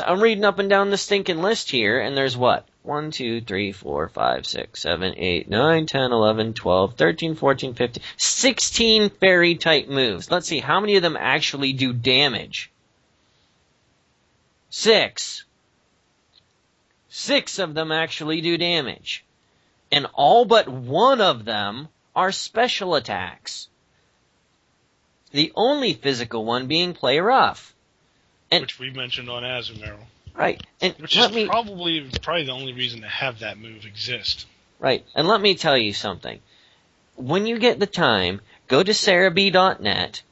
[SPEAKER 1] I'm reading up and down the stinking list here, and there's what? 1, 2, 3, 4, 5, 6, 7, 8, 9, 10, 11, 12, 13, 14, 15, 16 fairy type moves. Let's see, how many of them actually do damage? 6. 6 of them actually do damage. And all but one of them are special attacks. The only physical one being Play Rough.
[SPEAKER 2] Which we mentioned on Azumarill.
[SPEAKER 1] Right. And
[SPEAKER 2] which is probably the only reason to have that move exist.
[SPEAKER 1] Right. And let me tell you something. When you get the time, go to sarahb.net,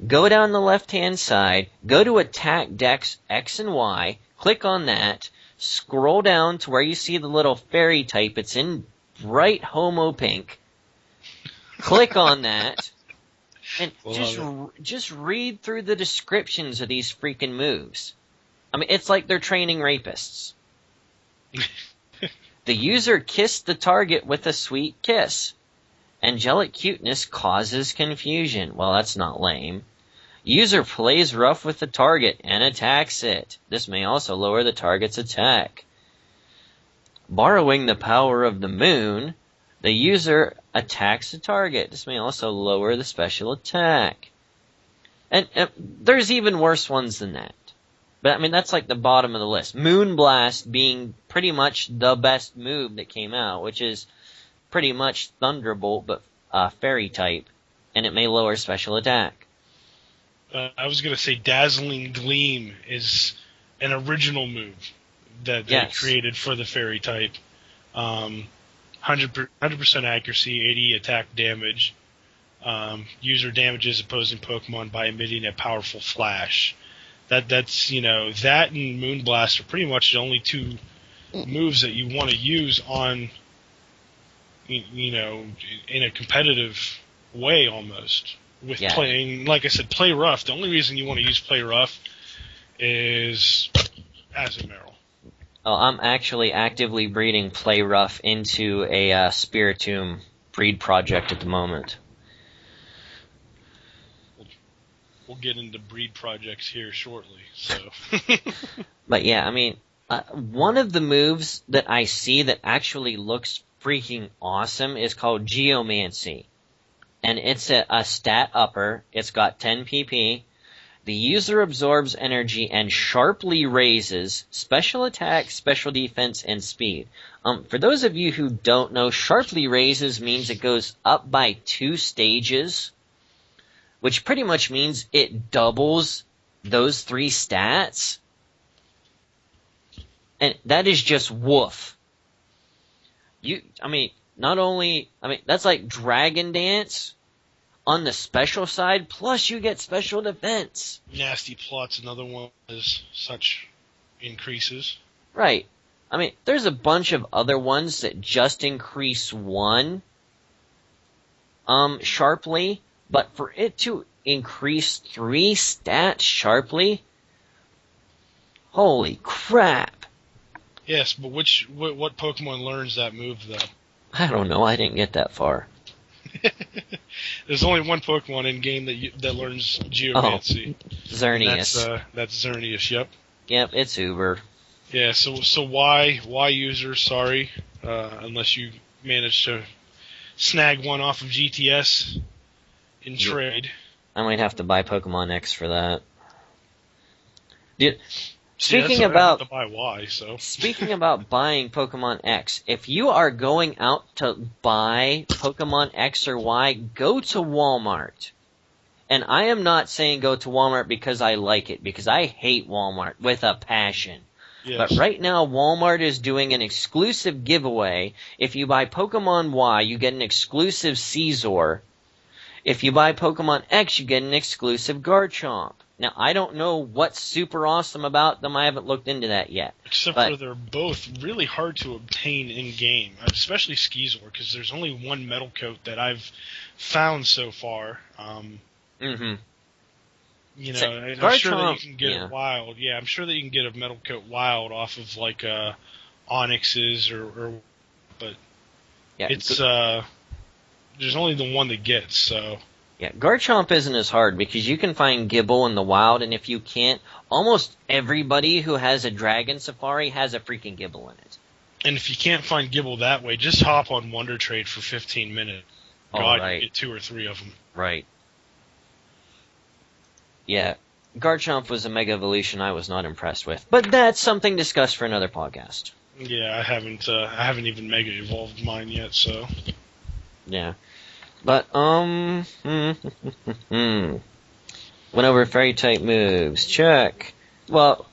[SPEAKER 1] go down the left-hand side, go to Attack Dex X and Y, click on that, scroll down to where you see the little fairy type. It's in bright homo pink. Click on that. And just read through the descriptions of these freaking moves. I mean, it's like they're training rapists. The user kissed the target with a sweet kiss. Angelic cuteness causes confusion. Well, that's not lame. User plays rough with the target and attacks it. This may also lower the target's attack. Borrowing the power of the moon, the user attacks the target. This may also lower the special attack. And there's even worse ones than that. But I mean, that's like the bottom of the list. Moonblast being pretty much the best move that came out, which is pretty much Thunderbolt, but fairy type. And it may lower special attack.
[SPEAKER 2] I was going to say Dazzling Gleam is an original move that they created for the fairy type. 100% accuracy, 80 attack damage. User damages opposing Pokemon by emitting a powerful flash. That's that and Moonblast are pretty much the only two moves that you want to use on in a competitive way almost. With playing, like I said, Play Rough. The only reason you want to use Play Rough is Azumarill.
[SPEAKER 1] Oh, I'm actually actively breeding Play Rough into a Spiritomb breed project at the moment.
[SPEAKER 2] We'll get into breed projects here shortly. So,
[SPEAKER 1] but yeah, I mean, one of the moves that I see that actually looks freaking awesome is called Geomancy. And it's a stat upper. It's got 10 PP. The user absorbs energy and sharply raises special attack, special defense, and speed. For those of you who don't know, sharply raises means it goes up by 2 stages, which pretty much means it doubles those 3 stats. And that is just woof. not only, I mean, that's like Dragon Dance on the special side, plus you get special defense.
[SPEAKER 2] Nasty Plot's another one is such increases.
[SPEAKER 1] Right. I mean, there's a bunch of other ones that just increase one, sharply, but for it to increase 3 stats sharply, holy crap.
[SPEAKER 2] Yes, but what Pokemon learns that move, though?
[SPEAKER 1] I don't know, I didn't get that far.
[SPEAKER 2] There's only one Pokemon in game that learns Geomancy.
[SPEAKER 1] Xerneas.
[SPEAKER 2] That's Xerneas, yep.
[SPEAKER 1] Yep, it's Uber.
[SPEAKER 2] Yeah, so why user, sorry, unless you manage to snag one off of GTS in trade.
[SPEAKER 1] I might have to buy Pokemon X for that.
[SPEAKER 2] Speaking about
[SPEAKER 1] buying Pokemon X, if you are going out to buy Pokemon X or Y, go to Walmart. And I am not saying go to Walmart because I like it, because I hate Walmart with a passion.
[SPEAKER 2] Yes.
[SPEAKER 1] But right now, Walmart is doing an exclusive giveaway. If you buy Pokemon Y, you get an exclusive Scizor. If you buy Pokemon X, you get an exclusive Garchomp. Now, I don't know what's super awesome about them. I haven't looked into that yet.
[SPEAKER 2] Except for they're both really hard to obtain in-game, especially Scizor, because there's only one metal coat that I've found so far. You know, I'm sure that you can get it wild. Yeah, I'm sure that you can get a metal coat wild off of like Onyx's but
[SPEAKER 1] yeah,
[SPEAKER 2] it's there's only the one that gets, so.
[SPEAKER 1] Yeah, Garchomp isn't as hard because you can find Gibble in the wild, and if you can't, almost everybody who has a Dragon Safari has a freaking Gibble in it.
[SPEAKER 2] And if you can't find Gibble that way, just hop on Wonder Trade for 15 minutes. God,
[SPEAKER 1] right.
[SPEAKER 2] You get 2 or 3 of them.
[SPEAKER 1] Right. Yeah, Garchomp was a Mega Evolution I was not impressed with, but that's something discussed for another podcast.
[SPEAKER 2] Yeah, I haven't even Mega Evolved mine yet, so.
[SPEAKER 1] Yeah. But, went over Fairy type moves. Check. Well,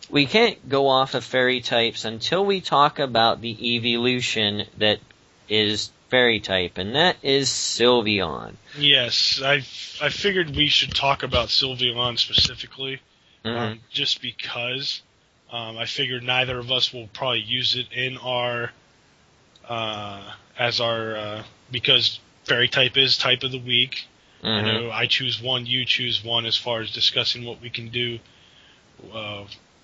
[SPEAKER 1] we can't go off of Fairy types until we talk about the evolution that is Fairy type, and that is Sylveon.
[SPEAKER 2] Yes, I figured we should talk about Sylveon specifically, just because I figured neither of us will probably use it in our because Fairy type is type of the week. I know I choose one, you choose one as far as discussing what we can do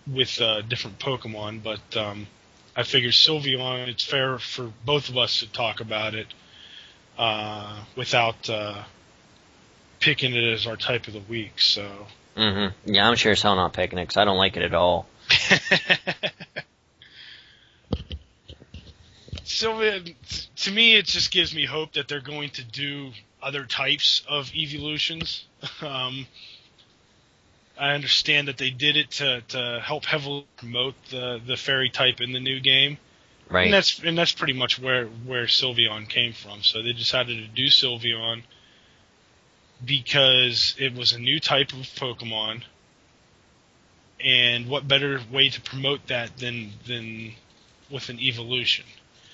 [SPEAKER 2] with different Pokemon, but I figured Sylveon, it's fair for both of us to talk about it without picking it as our type of the week. So.
[SPEAKER 1] Yeah, I'm sure as hell not picking it because I don't like it at all.
[SPEAKER 2] Sylveon, to me, it just gives me hope that they're going to do other types of evolutions. I understand that they did it to help heavily promote the Fairy type in the new game.
[SPEAKER 1] Right.
[SPEAKER 2] And that's pretty much where Sylveon came from. So they decided to do Sylveon because it was a new type of Pokemon. And what better way to promote that than with an evolution?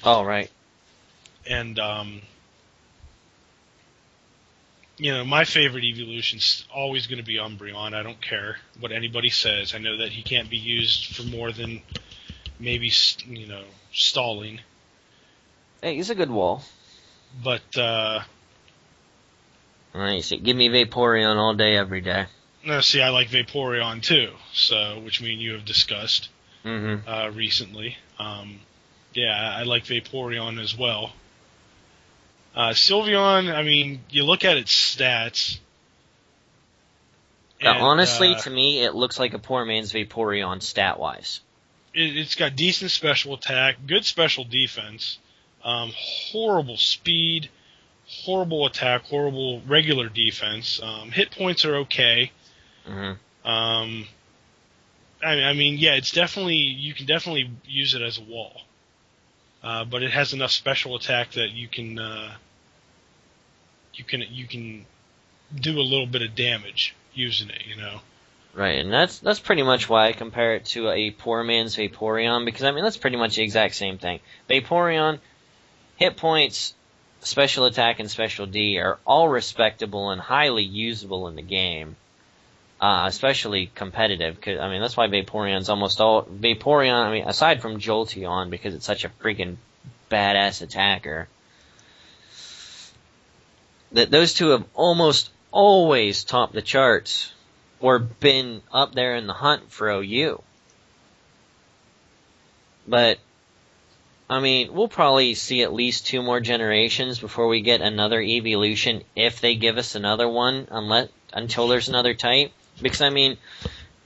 [SPEAKER 1] Oh, right.
[SPEAKER 2] And my favorite evolution's always going to be Umbreon. I don't care what anybody says. I know that he can't be used for more than maybe, stalling.
[SPEAKER 1] Hey, he's a good wall.
[SPEAKER 2] But,
[SPEAKER 1] Nice. Give me Vaporeon all day, every day.
[SPEAKER 2] No, see, I like Vaporeon too, which me and you have discussed recently. Yeah, I like Vaporeon as well. Sylveon, I mean, you look at its stats.
[SPEAKER 1] And, honestly, to me, it looks like a poor man's Vaporeon stat-wise.
[SPEAKER 2] It's got decent special attack, good special defense, horrible speed, horrible attack, horrible regular defense. Hit points are okay. I mean, yeah, it's definitely, you can definitely use it as a wall. But it has enough special attack that you can do a little bit of damage using it,
[SPEAKER 1] Right, and that's pretty much why I compare it to a poor man's Vaporeon, because I mean that's pretty much the exact same thing. Vaporeon, hit points, special attack, and special D are all respectable and highly usable in the game. Especially competitive, cause, I mean, that's why Vaporeon's almost all, Vaporeon, I mean, aside from Jolteon, because it's such a freaking badass attacker, that those two have almost always topped the charts, or been up there in the hunt for OU. But, I mean, we'll probably see at least 2 more generations before we get another evolution, if they give us another one, until there's another type. Because, I mean,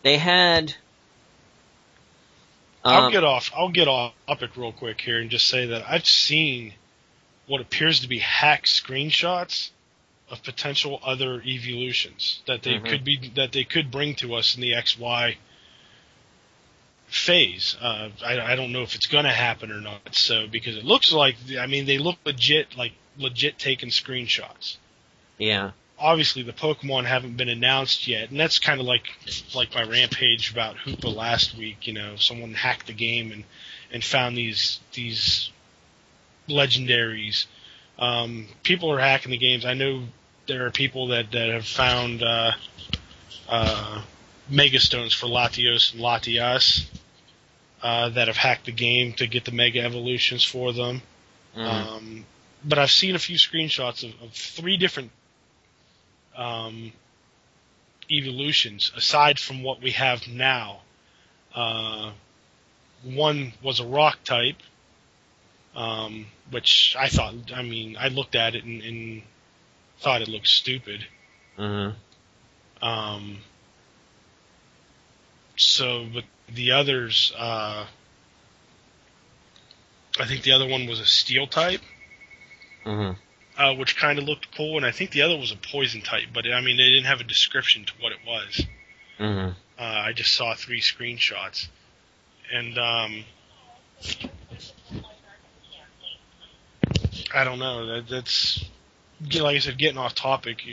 [SPEAKER 1] they had...
[SPEAKER 2] I'll get off topic real quick here and just say that I've seen what appears to be hacked screenshots of potential other evolutions that they could bring to us in the XY phase. I don't know if it's going to happen or not. So because it looks like, I mean, they look legit taking screenshots.
[SPEAKER 1] Yeah.
[SPEAKER 2] Obviously, the Pokemon haven't been announced yet, and that's kind of like my rampage about Hoopa last week. You know, someone hacked the game and found these legendaries. People are hacking the games. I know there are people that have found Megastones for Latios and Latias that have hacked the game to get the Mega Evolutions for them. But I've seen a few screenshots of 3 different evolutions aside from what we have now. One was a rock type, which I thought, I mean, I looked at it and thought it looked stupid. So, but the others, I think the other one was a steel type. Which kind of looked cool, and I think the other was a poison type, but I mean, they didn't have a description to what it was. I just saw 3 screenshots, and I don't know. That's, like I said, getting off topic.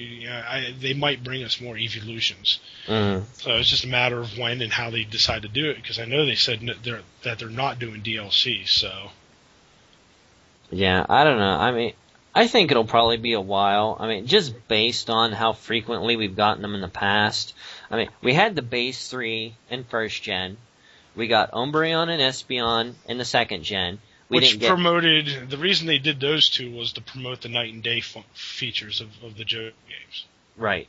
[SPEAKER 2] They might bring us more evolutions. So it's just a matter of when and how they decide to do it, because I know they said that they're not doing DLC. So
[SPEAKER 1] yeah, I don't know. I mean, I think it'll probably be a while. I mean, just based on how frequently we've gotten them in the past. I mean, we had the base 3 in first gen. We got Umbreon and Espeon in the second gen.
[SPEAKER 2] Promoted, the reason they did those 2 was to promote the night and day features of the Johto games.
[SPEAKER 1] Right.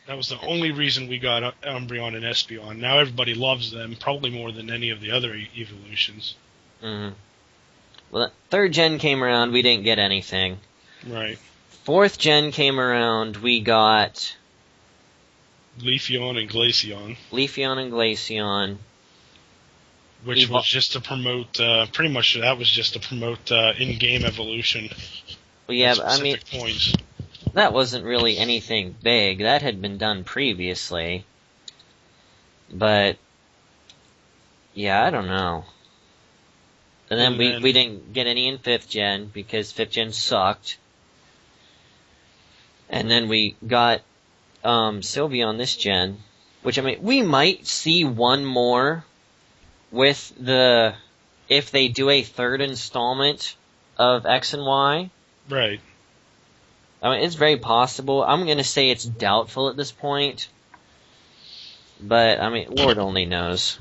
[SPEAKER 2] That was the only reason we got Umbreon and Espeon. Now everybody loves them, probably more than any of the other evolutions.
[SPEAKER 1] Well, third gen came around, we didn't get anything.
[SPEAKER 2] Right.
[SPEAKER 1] Fourth gen came around, we got
[SPEAKER 2] Leafeon and
[SPEAKER 1] Glaceon.
[SPEAKER 2] Which was just to promote, pretty much that was just to promote in-game evolution.
[SPEAKER 1] Well, yeah, but I mean,
[SPEAKER 2] points.
[SPEAKER 1] That wasn't really anything big. That had been done previously. But, yeah, I don't know. And then we didn't get any in 5th gen, because 5th gen sucked. And then we got Sylveon this gen, which, I mean, we might see one more with if they do a 3rd installment of X and Y.
[SPEAKER 2] Right.
[SPEAKER 1] I mean, it's very possible. I'm going to say it's doubtful at this point. But, I mean, Lord only knows.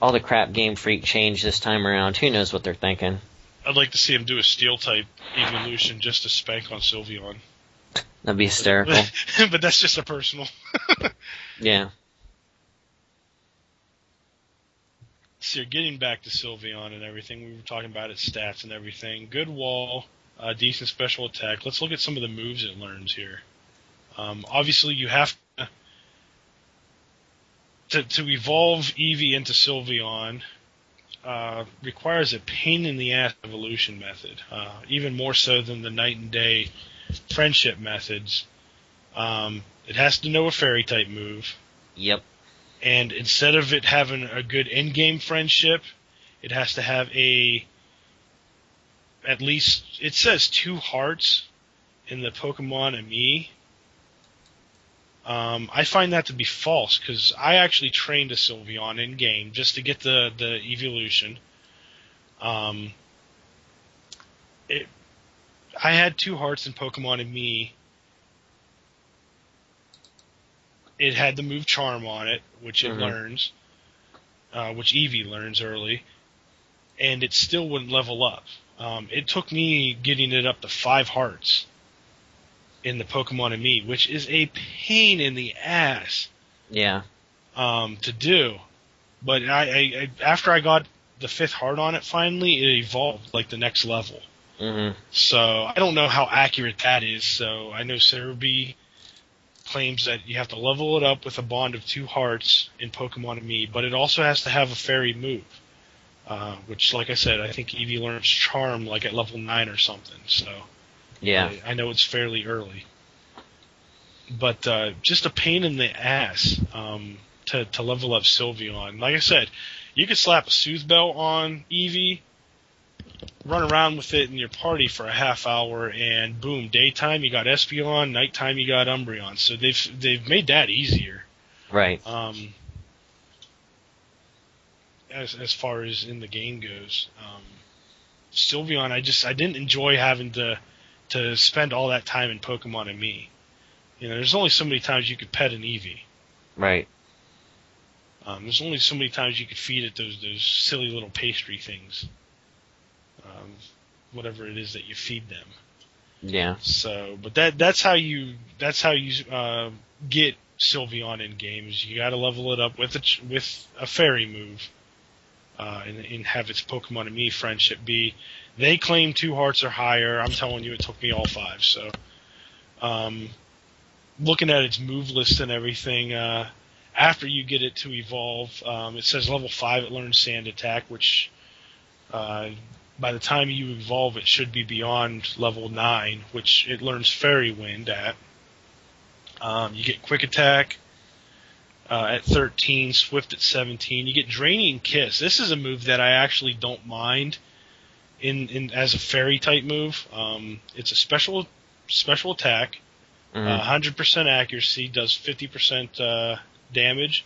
[SPEAKER 1] All the crap Game Freak changed this time around. Who knows what they're thinking?
[SPEAKER 2] I'd like to see him do a Steel-type evolution just to spank on Sylveon.
[SPEAKER 1] That'd be hysterical.
[SPEAKER 2] But that's just a personal.
[SPEAKER 1] Yeah.
[SPEAKER 2] So getting back to Sylveon and everything, we were talking about its stats and everything. Good wall, decent special attack. Let's look at some of the moves it learns here. Obviously, you have to evolve Eevee into Sylveon. Requires a pain-in-the-ass evolution method, even more so than the night and day friendship methods. It has to know a fairy-type move.
[SPEAKER 1] Yep.
[SPEAKER 2] And instead of it having a good in-game friendship, it has to have at least, it says 2 hearts in the Pokemon Ami. I find that to be false, because I actually trained a Sylveon in-game just to get the evolution. it, I had 2 hearts in Pokemon and Me. It had the move Charm on it, which it learns, which Eevee learns early, and it still wouldn't level up. It took me getting it up to 5 hearts in the Pokemon and Me, which is a pain in the ass.
[SPEAKER 1] Yeah.
[SPEAKER 2] To do. But I after I got the 5th heart on it finally, it evolved like the next level. So I don't know how accurate that is. So I know Cerebi claims that you have to level it up with a bond of 2 hearts in Pokemon and Me, but it also has to have a fairy move. Which, like I said, I think Eevee learns Charm like at level 9 or something. So
[SPEAKER 1] yeah,
[SPEAKER 2] I know it's fairly early. But just a pain in the ass to level up Sylveon. Like I said, you could slap a Soothe Belt on Eevee, run around with it in your party for a half hour, and boom, daytime you got Espeon, nighttime you got Umbreon. So they've made that easier.
[SPEAKER 1] Right.
[SPEAKER 2] As far as in the game goes, Sylveon, I didn't enjoy having to spend all that time in Pokemon and Me. There's only so many times you could pet an Eevee.
[SPEAKER 1] Right.
[SPEAKER 2] There's only so many times you could feed it those silly little pastry things. Whatever it is that you feed them.
[SPEAKER 1] Yeah.
[SPEAKER 2] So, but that's how you get Sylveon in games. You got to level it up with a fairy move, and have its Pokemon and Me friendship be. They claim 2 hearts or higher. I'm telling you, it took me all 5. So, looking at its move list and everything, after you get it to evolve, it says level 5 it learns Sand Attack, which by the time you evolve it should be beyond level 9, which it learns Fairy Wind at. You get Quick Attack at 13, Swift at 17. You get Draining Kiss. This is a move that I actually don't mind in as a fairy type move. It's a special attack. 100% accuracy, does 50% damage,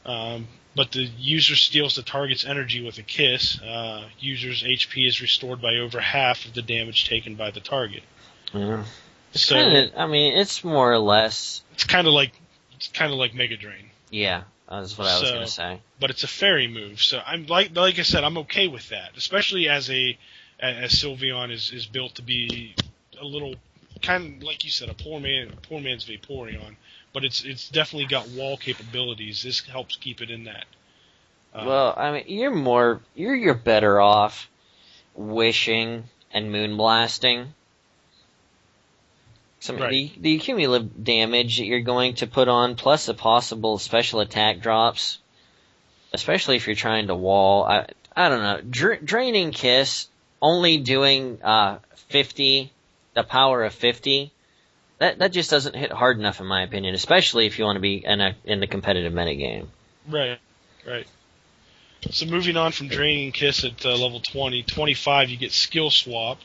[SPEAKER 2] but the user steals the target's energy with a kiss. User's HP is restored by over half of the damage taken by the target.
[SPEAKER 1] It's it's more or less.
[SPEAKER 2] It's kind of like Mega Drain.
[SPEAKER 1] Yeah, that's what I was gonna say.
[SPEAKER 2] But it's a fairy move, so I'm like I said, I'm okay with that, especially as Sylveon is built to be a little. Kind of like you said, a poor man's Vaporeon, but it's definitely got wall capabilities. This helps keep it in that.
[SPEAKER 1] You're better off wishing and moonblasting. The cumulative damage that you're going to put on, plus the possible special attack drops, especially if you're trying to wall. I don't know. Draining Kiss only doing 50. The power of 50, that just doesn't hit hard enough in my opinion, especially if you want to be in the competitive metagame.
[SPEAKER 2] Right. So moving on from Draining Kiss at level 20, 25 you get Skill Swap.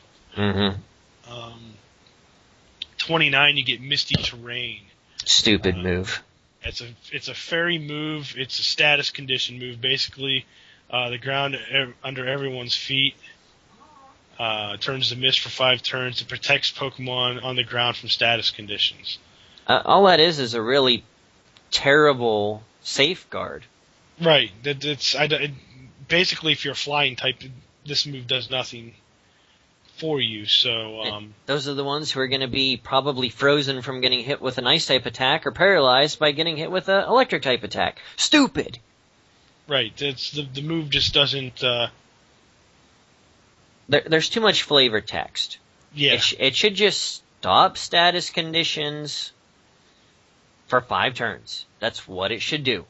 [SPEAKER 2] 29 you get Misty Terrain.
[SPEAKER 1] Stupid move.
[SPEAKER 2] It's a fairy move. It's a status condition move. Basically, the ground under everyone's feet turns to mist for 5 turns. It protects Pokemon on the ground from status conditions.
[SPEAKER 1] All that is a really terrible safeguard.
[SPEAKER 2] Right. Basically, if you're a flying type, this move does nothing for you. So
[SPEAKER 1] those are the ones who are going to be probably frozen from getting hit with an ice type attack or paralyzed by getting hit with an electric type attack. Stupid.
[SPEAKER 2] Right. The move just doesn't.
[SPEAKER 1] There's too much flavor text.
[SPEAKER 2] Yeah.
[SPEAKER 1] It should just stop status conditions for 5 turns. That's what it should do.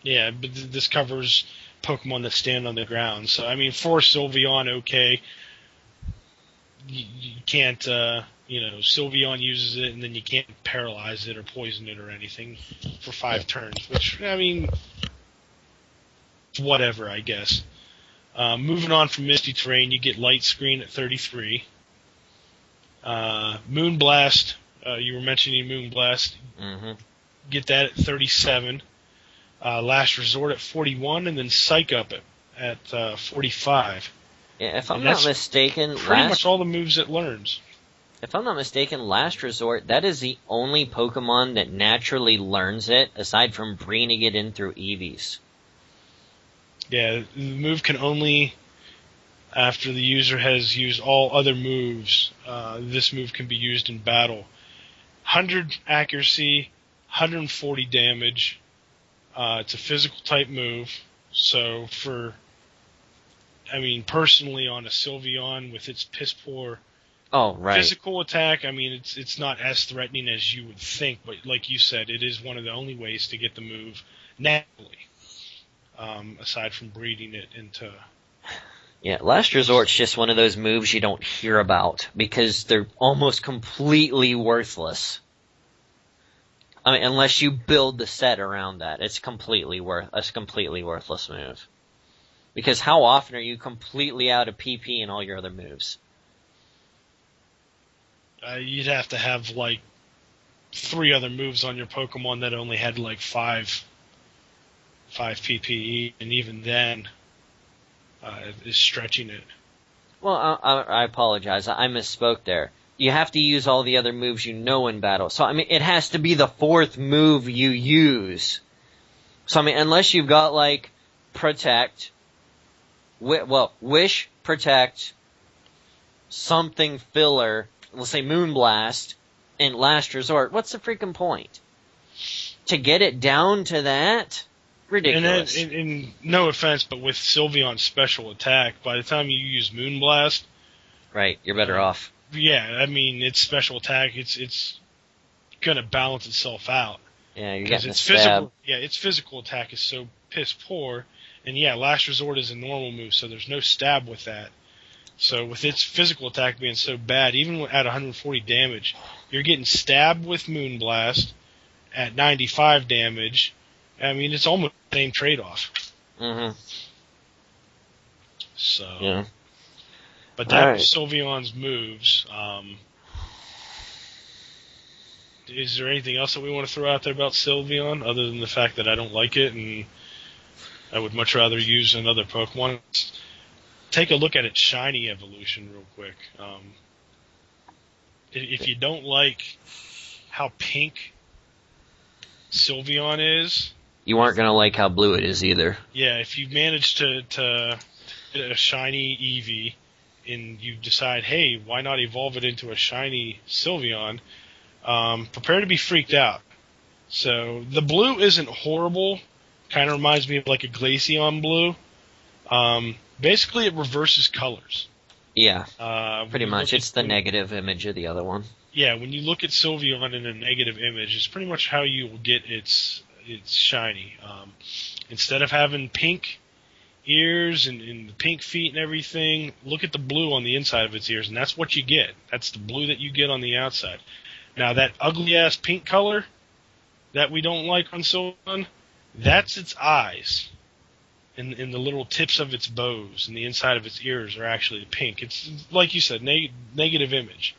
[SPEAKER 2] Yeah, but this covers Pokemon that stand on the ground. So, for Sylveon, okay. You can't, Sylveon uses it, and then you can't paralyze it or poison it or anything for 5 turns. Which, whatever, I guess. Moving on from Misty Terrain, you get Light Screen at 33. Moonblast, you were mentioning Moonblast. Get that at 37. Last Resort at 41, and then Psych Up at 45.
[SPEAKER 1] Yeah, if I'm
[SPEAKER 2] And
[SPEAKER 1] not
[SPEAKER 2] that's
[SPEAKER 1] mistaken,
[SPEAKER 2] pretty much all the moves it learns.
[SPEAKER 1] if I'm not mistaken, Last Resort, that is the only Pokemon that naturally learns it, aside from bringing it in through Eevees.
[SPEAKER 2] Yeah, the move can only, after the user has used all other moves, this move can be used in battle. 100 accuracy, 140 damage. It's a physical type move, so personally on a Sylveon with its piss poor physical attack, it's not as threatening as you would think, but like you said, it is one of the only ways to get the move naturally, aside from breeding it into...
[SPEAKER 1] Yeah, Last Resort's just one of those moves you don't hear about, because they're almost completely worthless. I mean, unless you build the set around that, it's a completely worthless move. Because how often are you completely out of PP in all your other moves?
[SPEAKER 2] You'd have to have, 3 other moves on your Pokemon that only had, 5 PPE, and even then, is stretching it.
[SPEAKER 1] Well, I apologize. I misspoke there. You have to use all the other moves you know in battle. So, it has to be the 4th move you use. So, unless you've got, Protect, Wish, Protect, something filler, let's say Moonblast, and Last Resort, what's the freaking point? To get it down to that? Ridiculous.
[SPEAKER 2] And no offense, but with Sylveon's special attack, by the time you use Moonblast...
[SPEAKER 1] Right, you're better off.
[SPEAKER 2] Yeah, its special attack, it's gonna balance itself out.
[SPEAKER 1] Yeah, you're getting
[SPEAKER 2] its
[SPEAKER 1] stab.
[SPEAKER 2] its physical attack is so piss poor, and Last Resort is a normal move, so there's no stab with that. So with its physical attack being so bad, even at 140 damage, you're getting stabbed with Moonblast at 95 damage. It's almost the same trade-off.
[SPEAKER 1] Mm-hmm.
[SPEAKER 2] So...
[SPEAKER 1] Yeah.
[SPEAKER 2] But that was Sylveon's moves. Is there anything else that we want to throw out there about Sylveon, other than the fact that I don't like it and I would much rather use another Pokemon? Take a look at its shiny evolution real quick. If you don't like how pink Sylveon is...
[SPEAKER 1] You aren't going to like how blue it is either.
[SPEAKER 2] Yeah, if you manage to get a shiny Eevee, and you decide, hey, why not evolve it into a shiny Sylveon, prepare to be freaked out. So, the blue isn't horrible. Kind of reminds me of a Glaceon blue. Basically, it reverses colors.
[SPEAKER 1] Yeah, pretty much. It's the negative image of the other one.
[SPEAKER 2] Yeah, when you look at Sylveon in a negative image, it's pretty much how you will get its shiny. Instead of having pink ears and the pink feet and everything, look at the blue on the inside of its ears, and that's what you get. That's the blue that you get on the outside. Now, that ugly-ass pink color that we don't like on Sylveon, that's its eyes. And the little tips of its bows and the inside of its ears are actually pink. It's, like you said, negative image.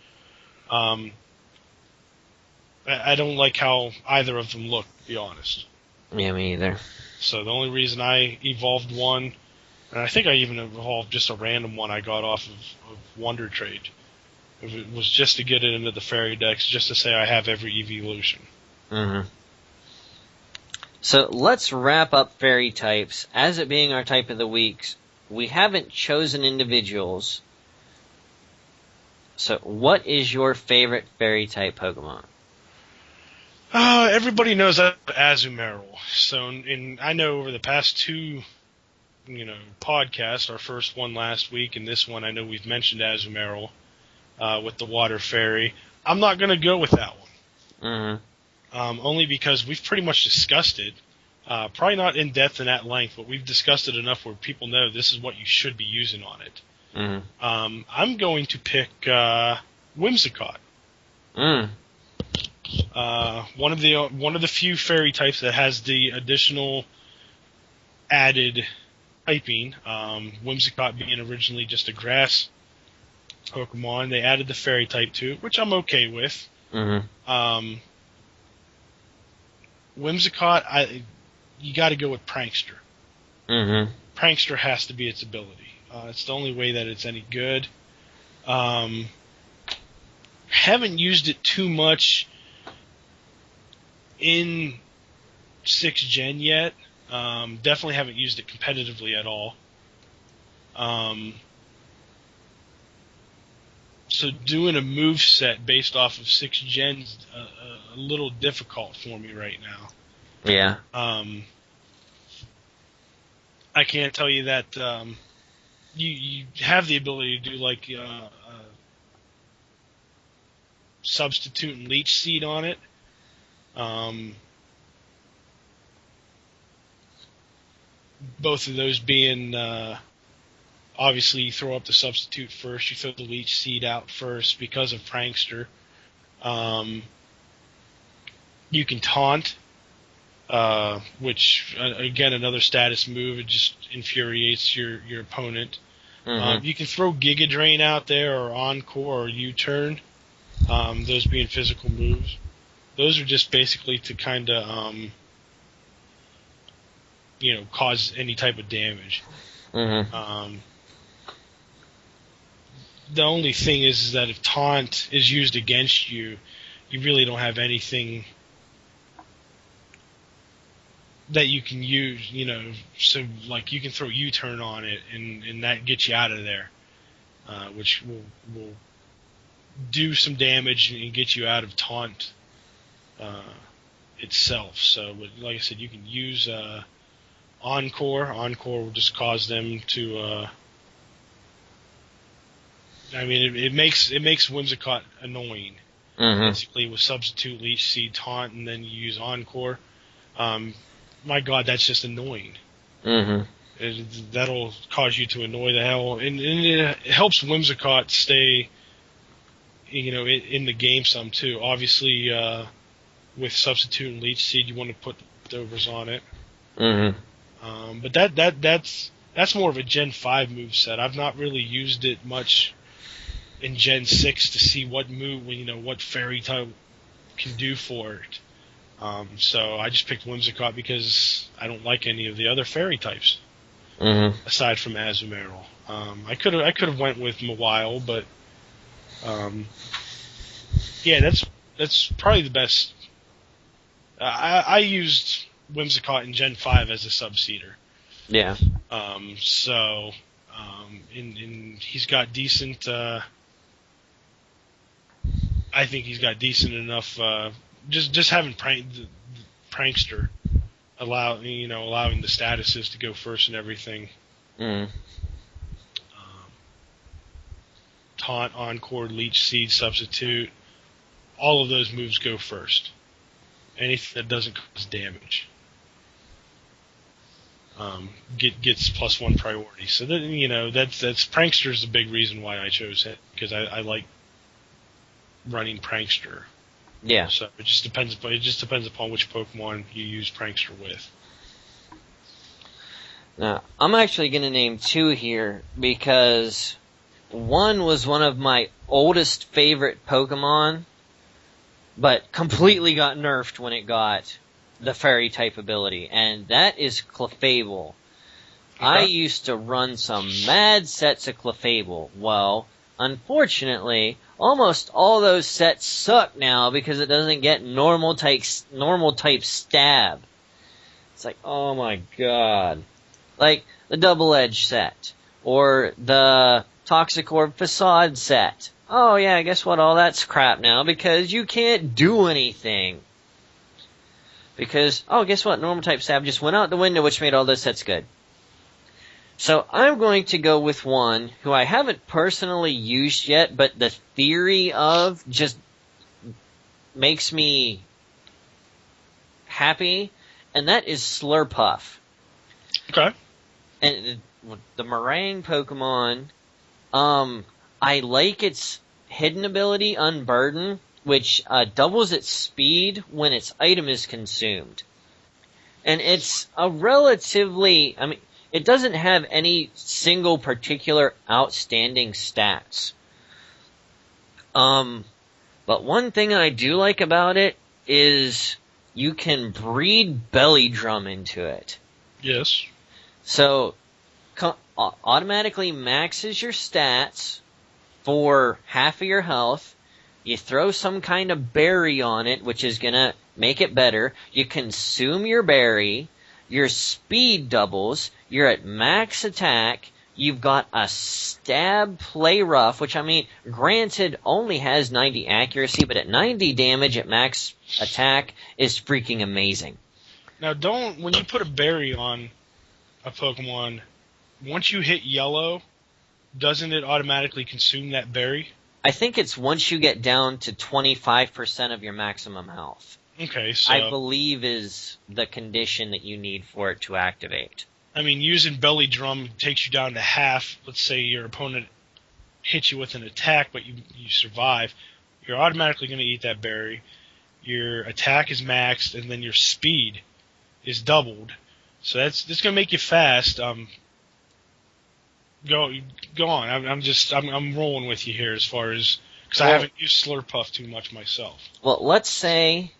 [SPEAKER 2] I don't like how either of them look, to be honest.
[SPEAKER 1] Yeah, me either.
[SPEAKER 2] So the only reason I evolved one, and I think I even evolved just a random one I got off of Wonder Trade, it was just to get it into the fairy decks, just to say I have every evolution.
[SPEAKER 1] Mm-hmm. So let's wrap up fairy types. As it being our type of the week, we haven't chosen individuals. So what is your favorite fairy type Pokemon?
[SPEAKER 2] Everybody knows Azumarill. So, and I know over the past 2, podcasts, our first one last week and this one, I know we've mentioned Azumarill with the Water Fairy. I'm not going to go with that one.
[SPEAKER 1] Mm-hmm.
[SPEAKER 2] Only because we've pretty much discussed it. Probably not in depth and at length, but we've discussed it enough where people know this is what you should be using on it.
[SPEAKER 1] Mm-hmm.
[SPEAKER 2] I'm going to pick Whimsicott. One of the few fairy types that has the additional added typing. Whimsicott being originally just a grass Pokemon, they added the fairy type to it, which I'm okay with.
[SPEAKER 1] Mm-hmm.
[SPEAKER 2] Whimsicott, you got to go with Prankster.
[SPEAKER 1] Mm-hmm.
[SPEAKER 2] Prankster has to be its ability. It's the only way that it's any good. Haven't used it too much in 6th Gen yet. Definitely haven't used it competitively at all. So doing a move set based off of 6th Gen is a little difficult for me right now.
[SPEAKER 1] Yeah.
[SPEAKER 2] I can't tell you that you have the ability to do like substitute and leech seed on it. Both of those being obviously you throw up the substitute first, you throw the leech seed out first because of Prankster. You can taunt, which again another status move. It just infuriates your opponent.
[SPEAKER 1] Mm-hmm.
[SPEAKER 2] You can throw Giga Drain out there or Encore or U-Turn. Those being physical moves. Those are just basically to kind of cause any type of damage.
[SPEAKER 1] Mm-hmm.
[SPEAKER 2] The only thing is that if taunt is used against you, you really don't have anything that you can use, so like you can throw U-turn on it and that gets you out of there, which will do some damage and get you out of taunt itself. So, like I said, you can use Encore. Encore will just cause them to. It makes Whimsicott annoying.
[SPEAKER 1] Mm-hmm.
[SPEAKER 2] Basically, with substitute, leech seed, taunt, and then you use Encore. My God, that's just annoying.
[SPEAKER 1] Mm-hmm.
[SPEAKER 2] That'll cause you to annoy the hell, and it helps Whimsicott stay, in the game some too. Obviously, with substitute and leech seed, you want to put leftovers on it.
[SPEAKER 1] Mm-hmm.
[SPEAKER 2] But that's more of a Gen 5 move set. I've not really used it much in Gen 6 to see what move, what fairy type can do for it. So I just picked Whimsicott because I don't like any of the other fairy types, aside from Azumarill. I could have went with Mawile, but yeah, that's probably the best. I used Whimsicott in Gen 5 as a subseeder.
[SPEAKER 1] Yeah.
[SPEAKER 2] So he's got decent. I think he's got decent enough. Just having Prankster allowing the statuses to go first and everything. Taunt, Encore, Leech Seed, Substitute. All of those moves go first. Anything that doesn't cause damage gets +1 priority. So that that's Prankster's the big reason why I chose it, because I like running Prankster.
[SPEAKER 1] Yeah.
[SPEAKER 2] So it just depends upon which Pokemon you use Prankster with.
[SPEAKER 1] Now, I'm actually going to name 2 here because one was one of my oldest favorite Pokemon, but completely got nerfed when it got the fairy type ability, and that is Clefable. Okay. I used to run some mad sets of Clefable. Well, unfortunately, almost all those sets suck now because it doesn't get normal type stab. It's like, oh my god. Like the Double Edge set, or the Toxicorp Facade set. Oh yeah, guess what? All that's crap now because you can't do anything. Because, oh, guess what? Normal type stab just went out the window, which made all those sets good. So I'm going to go with one who I haven't personally used yet, but the theory of just makes me happy, and that is Slurpuff.
[SPEAKER 2] Okay.
[SPEAKER 1] And the Meringue Pokemon, I like its hidden ability, Unburden, which doubles its speed when its item is consumed. And it's a relatively, it doesn't have any single particular outstanding stats. But one thing I do like about it is you can breed Belly Drum into it.
[SPEAKER 2] Yes.
[SPEAKER 1] So, automatically maxes your stats for half of your health. You throw some kind of berry on it, which is going to make it better. You consume your berry. Your speed doubles. You're at max attack. You've got a stab play rough, which, I mean, granted only has 90 accuracy, but at 90 damage at max attack is freaking amazing.
[SPEAKER 2] Now, when you put a berry on a Pokemon, once you hit yellow, doesn't it automatically consume that berry?
[SPEAKER 1] I think it's once you get down to 25% of your maximum health.
[SPEAKER 2] Okay, so...
[SPEAKER 1] I believe is the condition that you need for it to activate.
[SPEAKER 2] I mean, using Belly Drum takes you down to half. Let's say your opponent hits you with an attack, but you survive. You're automatically going to eat that berry. Your attack is maxed, and then your speed is doubled. So that's going to make you fast. Go on. I'm rolling with you here as far as, because I haven't used Slurpuff too much myself.
[SPEAKER 1] Well, let's say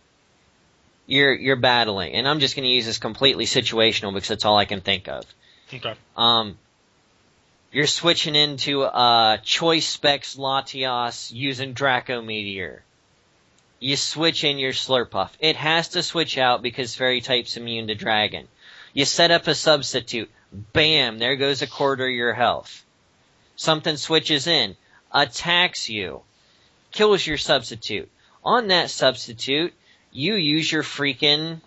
[SPEAKER 1] you're battling, and I'm just going to use this completely situational because that's all I can think of.
[SPEAKER 2] Okay.
[SPEAKER 1] You're switching into Choice Specs Latias using Draco Meteor. You switch in your Slurpuff. It has to switch out because Fairy type's immune to Dragon. You set up a substitute. Bam! There goes a quarter of your health. Something switches in. Attacks you. Kills your substitute. On that substitute, you use your freaking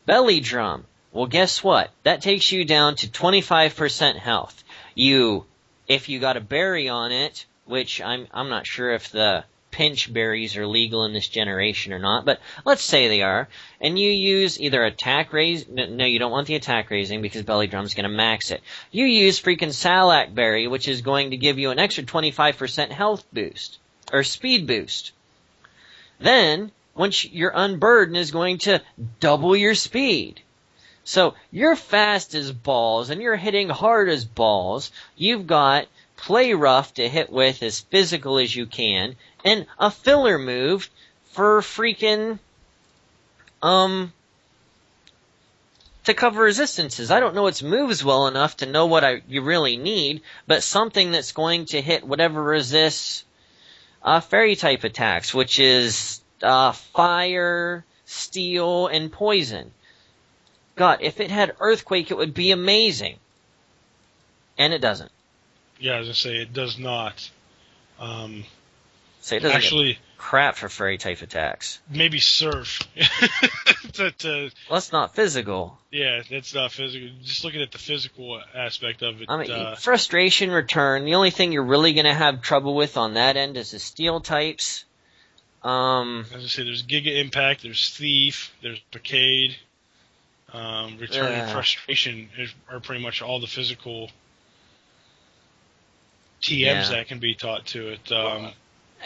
[SPEAKER 1] Belly Drum. Well, guess what? That takes you down to 25% health. If you got a berry on it, which I'm not sure if the pinch berries are legal in this generation or not, but let's say they are, and you use either attack raise, no, you don't want the attack raising because Belly Drum's going to max it. You use freaking Salac Berry, which is going to give you an extra 25% health boost, or speed boost. Then, once your Unburden is going to double your speed. So, you're fast as balls, and you're hitting hard as balls. You've got Play Rough to hit with as physical as you can, and a filler move for freaking, to cover resistances. I don't know its moves well enough to know what you really need, but something that's going to hit whatever resists, Fairy type attacks, which is, fire, steel, and poison. God, if it had Earthquake, it would be amazing. And it doesn't.
[SPEAKER 2] Yeah, I was going to say, it does not.
[SPEAKER 1] So it doesn't get crap for Fairy type attacks.
[SPEAKER 2] Maybe Surf.
[SPEAKER 1] Well, that's not physical.
[SPEAKER 2] Yeah, that's not physical. Just looking at the physical aspect of it.
[SPEAKER 1] I mean, Frustration Return, the only thing you're really going to have trouble with on that end is the Steel types.
[SPEAKER 2] As I say, there's Giga Impact, there's Thief, there's Blockade, Return and Frustration are pretty much all the physical TMs that can be taught to it.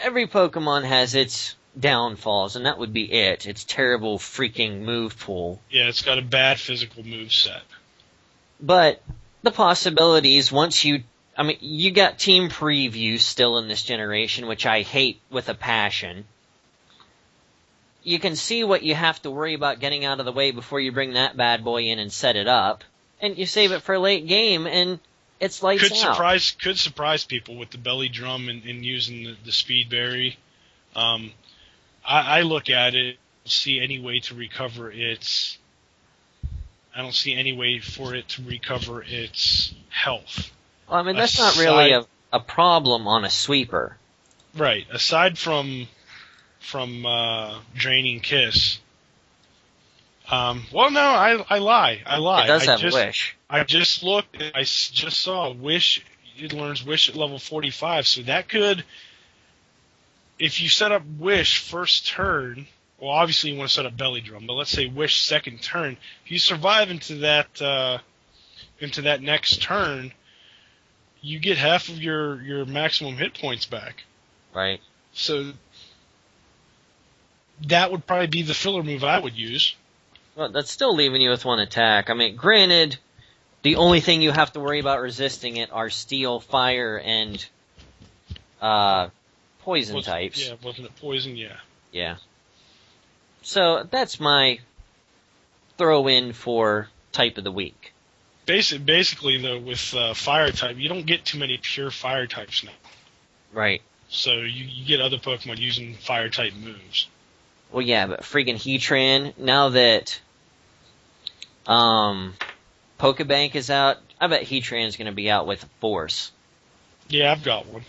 [SPEAKER 1] Every Pokemon has its downfalls, and that would be it. Its terrible freaking move pool.
[SPEAKER 2] Yeah, it's got a bad physical move set.
[SPEAKER 1] But the possibilities, you got Team Preview still in this generation, which I hate with a passion. You can see what you have to worry about getting out of the way before you bring that bad boy in and set it up. And you save it for late game, and it's lights out.
[SPEAKER 2] Could surprise people with the Belly Drum and using the Speed Berry. I look at it, see any way to recover its... I don't see any way for it to recover its health.
[SPEAKER 1] Well, I mean, that's not really a problem on a sweeper.
[SPEAKER 2] Right. Aside from Draining Kiss. Well, no, I lie.
[SPEAKER 1] It does have Wish.
[SPEAKER 2] I just looked. I just saw Wish. It learns Wish at level 45, so that could, if you set up Wish first turn. Well, obviously you want to set up Belly Drum, but let's say Wish second turn. If you survive into that next turn, you get half of your maximum hit points back.
[SPEAKER 1] Right.
[SPEAKER 2] So that would probably be the filler move I would use.
[SPEAKER 1] Well, that's still leaving you with one attack. I mean, granted, the only thing you have to worry about resisting it are Steel, Fire, and Poison types.
[SPEAKER 2] Yeah, wasn't it Poison? Yeah.
[SPEAKER 1] Yeah. So that's my throw-in for Type of the Week.
[SPEAKER 2] Basically, though, with fire type, you don't get too many pure fire types now.
[SPEAKER 1] Right.
[SPEAKER 2] So you get other Pokemon using fire type moves.
[SPEAKER 1] Well, yeah, but freaking Heatran, now that Pokebank is out, I bet Heatran's going to be out with force.
[SPEAKER 2] Yeah, I've got one.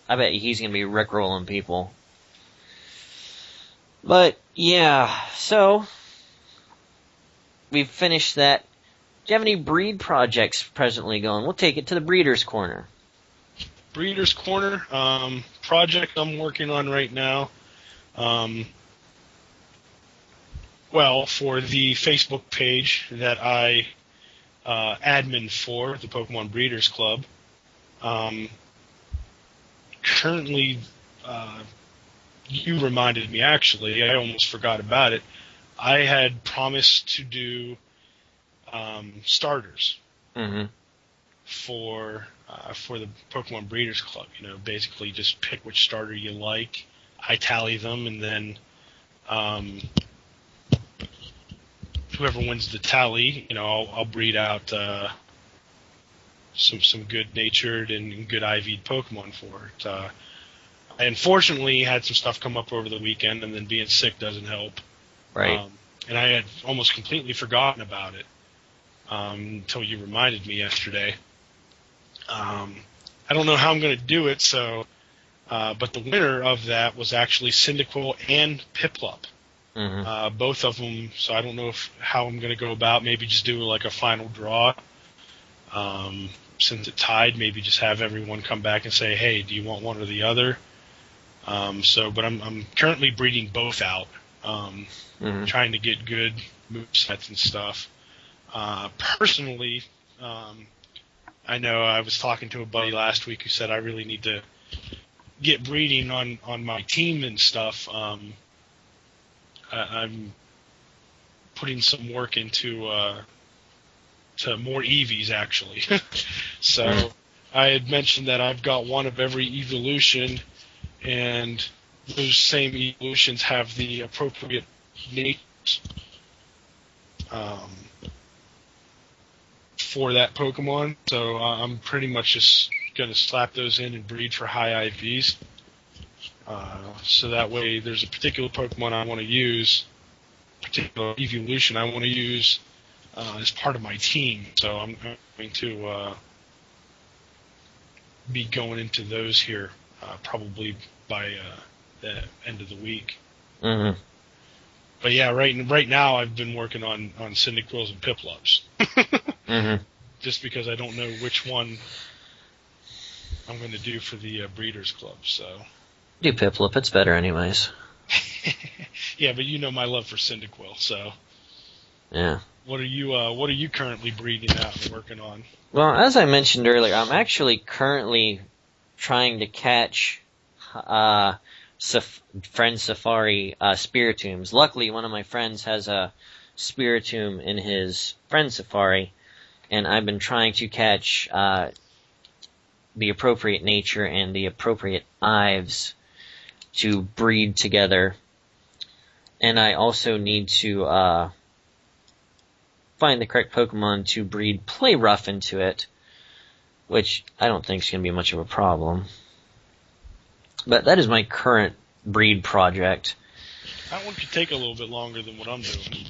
[SPEAKER 1] I bet he's going to be rickrolling people. But, yeah, so we've finished that. Do you have any breed projects presently going? We'll take it to the Breeder's Corner.
[SPEAKER 2] Breeder's Corner, project I'm working on right now. Well, for the Facebook page that I admin for, the Pokemon Breeders Club. Currently, you reminded me, actually, I almost forgot about it. I had promised to do starters for the Pokemon Breeders Club. You know, basically just pick which starter you like. I tally them, and then whoever wins the tally, you know, I'll breed out some good-natured and good IV'd Pokemon for it. I unfortunately had some stuff come up over the weekend, and then being sick doesn't help.
[SPEAKER 1] Right.
[SPEAKER 2] And I had almost completely forgotten about it until you reminded me yesterday. I don't know how I'm going to do it, so but the winner of that was actually Cyndaquil and Piplup. Both of them, so I don't know how I'm going to go about. Maybe just do like a final draw. Since it tied, maybe just have everyone come back and say, "Hey, do you want one or the other?" But I'm currently breeding both out, trying to get good movesets and stuff. Personally, I know I was talking to a buddy last week who said I really need to get breeding on my team and stuff. I'm putting some work into to more EVs, actually. So I had mentioned that I've got one of every evolution, and those same evolutions have the appropriate names for that Pokemon. So I'm pretty much just going to slap those in and breed for high IVs. So that way there's a particular Pokemon I want to use, particular evolution I want to use as part of my team. So I'm going to be going into those here probably by the end of the week. But yeah, right now I've been working on Cyndaquils and Piplups. Just because I don't know which one I'm going to do for the Breeders Club. So
[SPEAKER 1] do Piplup, it's better anyways.
[SPEAKER 2] Yeah, but you know my love for Cyndaquil, so
[SPEAKER 1] yeah.
[SPEAKER 2] What are you currently breeding out and working on?
[SPEAKER 1] Well, as I mentioned earlier, I'm actually currently trying to catch Friend Safari Spiritombs. Luckily, one of my friends has a Spiritomb in his Friend Safari, and I've been trying to catch the appropriate nature and the appropriate Ives to breed together. And I also need to find the correct Pokemon to breed Play Rough into it, which I don't think is going to be much of a problem. But that is my current breed project.
[SPEAKER 2] That one could take a little bit longer than what I'm doing.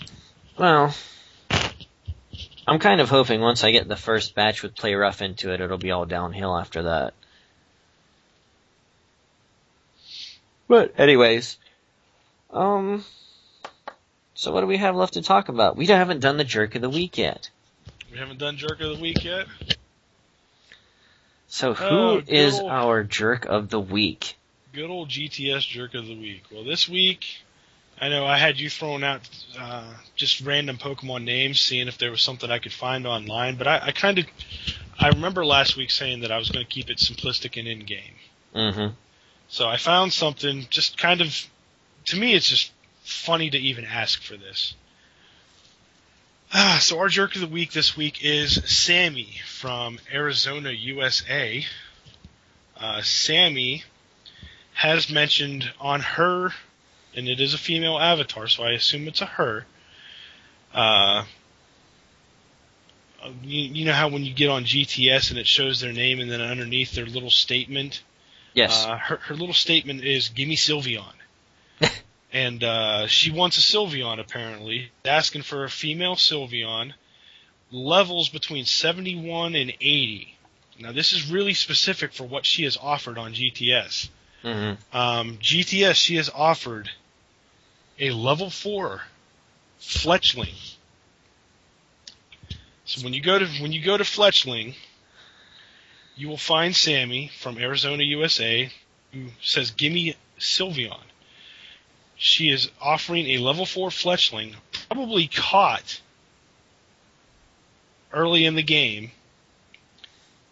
[SPEAKER 1] Well, I'm kind of hoping once I get the first batch with Play Rough into it, it'll be all downhill after that. But anyways, so what do we have left to talk about? We haven't done the Jerk of the Week yet.
[SPEAKER 2] We haven't done Jerk of the Week yet?
[SPEAKER 1] So who is our Jerk of the Week?
[SPEAKER 2] Good old GTS Jerk of the Week. Well, this week, I know I had you throwing out just random Pokemon names, seeing if there was something I could find online, but I remember last week saying that I was going to keep it simplistic and in-game. So I found something just kind of, to me it's just funny to even ask for this. So our Jerk of the Week this week is Sammy from Arizona, USA. Sammy has mentioned on her, and it is a female avatar, so I assume it's a her, you know how when you get on GTS and it shows their name and then underneath their little statement?
[SPEAKER 1] Yes.
[SPEAKER 2] Her little statement is, "Give me Sylveon." And she wants a Sylveon, apparently. Asking for a female Sylveon. Levels between 71 and 80. Now, this is really specific for what she has offered on GTS.
[SPEAKER 1] Mm-hmm.
[SPEAKER 2] GTS, she has offered a level 4 Fletchling. So when you go to Fletchling, you will find Sammy from Arizona, USA, who says, "Give me Sylveon." She is offering a level 4 Fletchling, probably caught early in the game,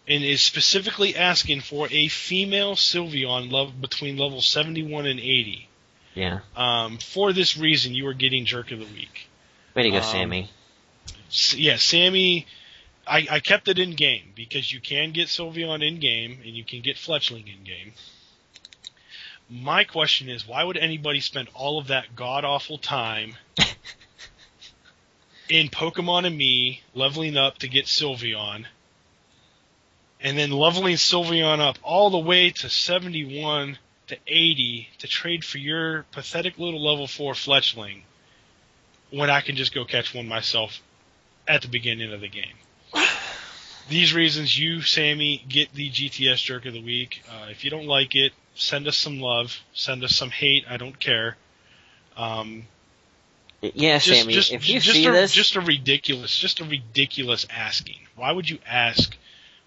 [SPEAKER 2] and is specifically asking for a female Sylveon between level 71 and 80.
[SPEAKER 1] Yeah.
[SPEAKER 2] For this reason, you are getting Jerk of the Week.
[SPEAKER 1] Way to go, Sammy.
[SPEAKER 2] Yeah, Sammy, I kept it in game because you can get Sylveon in game and you can get Fletchling in game. My question is, why would anybody spend all of that god-awful time in Pokemon and Me leveling up to get Sylveon, and then leveling Sylveon up all the way to 71 to 80 to trade for your pathetic little level 4 Fletchling when I can just go catch one myself at the beginning of the game? These reasons, you, Sammy, get the GTS Jerk of the Week. If you don't like it, send us some love. Send us some hate. I don't care.
[SPEAKER 1] Yeah, Sammy, if you see this...
[SPEAKER 2] Just a ridiculous asking. Why would you ask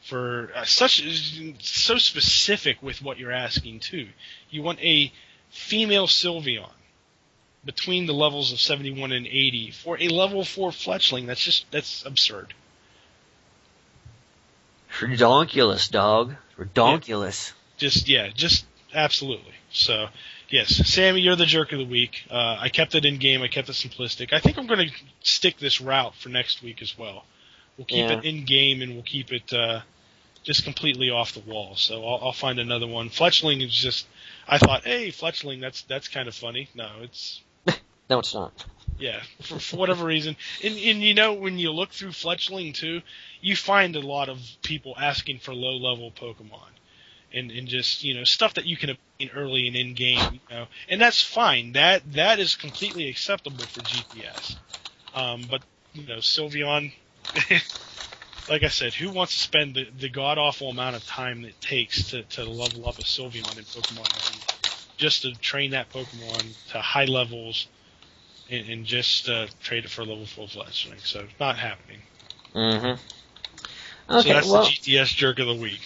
[SPEAKER 2] for so specific with what you're asking, too? You want a female Sylveon between the levels of 71 and 80 for a level 4 Fletchling. That's absurd.
[SPEAKER 1] Redonkulous, dog. Redonkulous.
[SPEAKER 2] Yeah. Just absolutely. So, yes, Sammy, you're the Jerk of the Week. I kept it in game. I kept it simplistic. I think I'm going to stick this route for next week as well. We'll keep it in game and we'll keep it just completely off the wall. So I'll find another one. Fletchling is just. I thought, hey, Fletchling, that's kind of funny. No, it's.
[SPEAKER 1] No, it's not.
[SPEAKER 2] Yeah, for whatever reason. And you know, when you look through Fletchling, too, you find a lot of people asking for low-level Pokemon. And just, you know, stuff that you can obtain early and in-game, you know. And that's fine. That is completely acceptable for GPS. But, you know, Sylveon, like I said, who wants to spend the god-awful amount of time it takes to level up a Sylveon in Pokemon just to train that Pokemon to high levels and just trade it for a level 4 Fletchling? So, not happening.
[SPEAKER 1] Mm-hmm. Okay,
[SPEAKER 2] so that's the GTS Jerk of the Week.